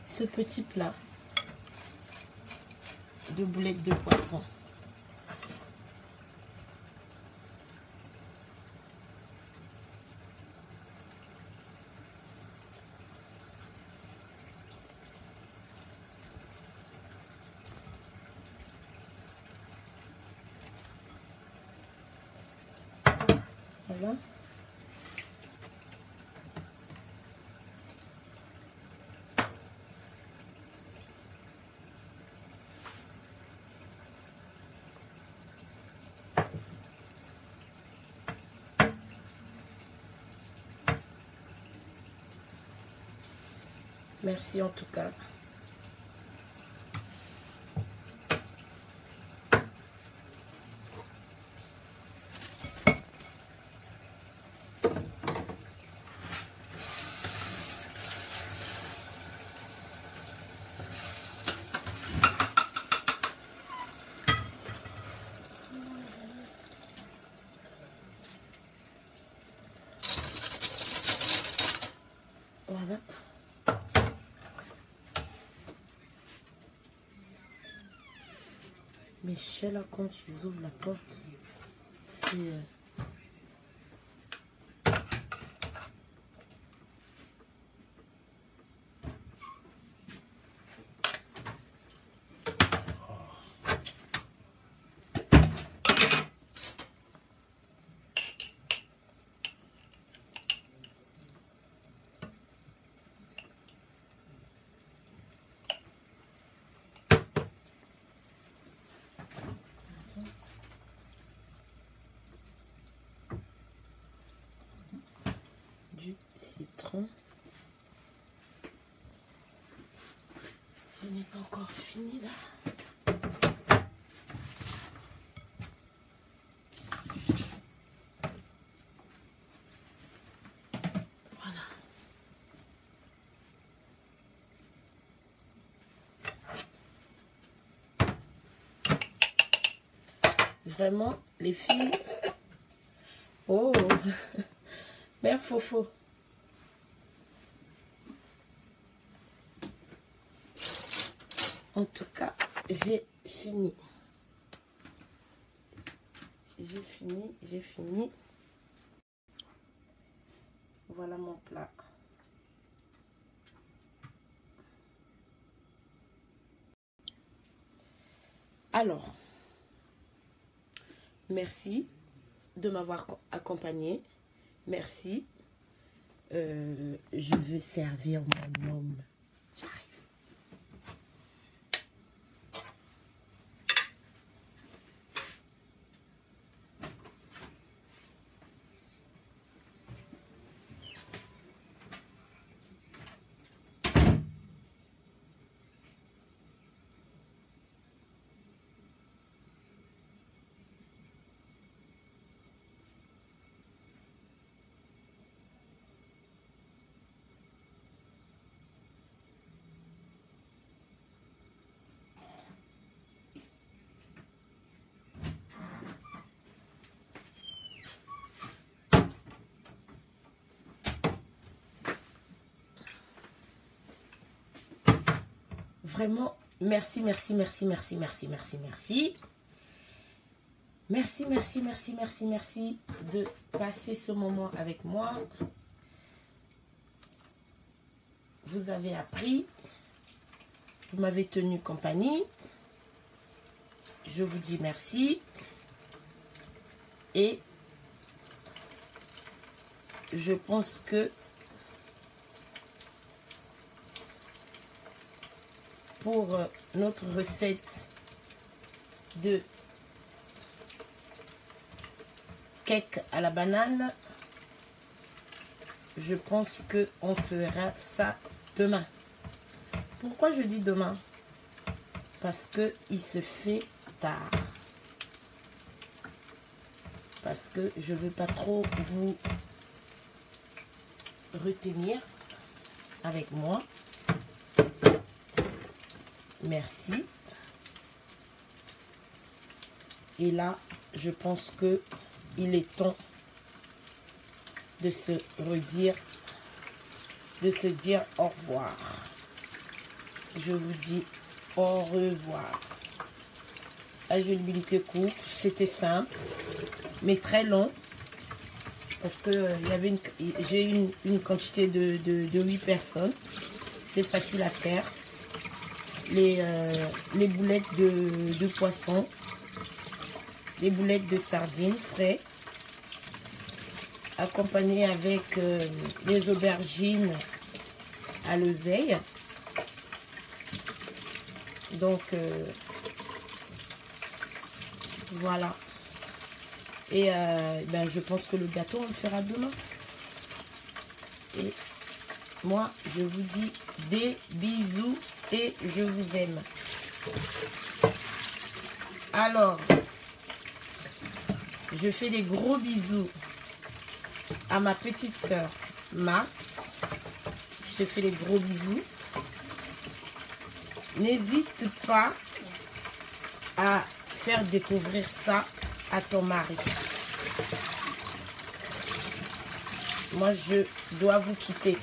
ce petit plat de boulettes de poisson. Voilà. Merci en tout cas. Voilà. Mais chez là, quand ils ouvrent la porte, c'est... du citron. Je n'ai pas encore fini là. Voilà. Vraiment, les filles. Oh, mère Fofo. En tout cas, j'ai fini. J'ai fini. Voilà mon plat. Alors, merci de m'avoir accompagné. Merci. Je veux servir mon homme. J'arrive. Vraiment, merci, merci, merci, merci, merci, merci, merci. Merci, merci, merci, merci, merci de passer ce moment avec moi. Vous avez appris. Vous m'avez tenu compagnie. Je vous dis merci. Et je pense que pour notre recette de cake à la banane, je pense qu'on fera ça demain. Pourquoi je dis demain? Parce que il se fait tard. Parce que je ne veux pas trop vous retenir avec moi. Merci. Et là, je pense que il est temps de se redire, de se dire au revoir. Je vous dis au revoir. La jouabilité courte, c'était simple, mais très long. Parce que j'ai une quantité de 8 personnes. C'est facile à faire. Les boulettes de poisson, les boulettes de sardines frais, accompagnées avec les aubergines à l'oseille. Donc, voilà. Et ben, je pense que le gâteau, on le fera demain. Et moi, je vous dis des bisous et je vous aime. Alors, je fais des gros bisous à ma petite sœur Max. Je te fais des gros bisous. N'hésite pas à faire découvrir ça à ton mari. Moi, je dois vous quitter.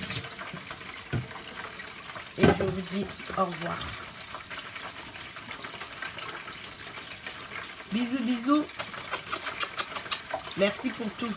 Et je vous dis au revoir. Bisous, bisous. Merci pour tout.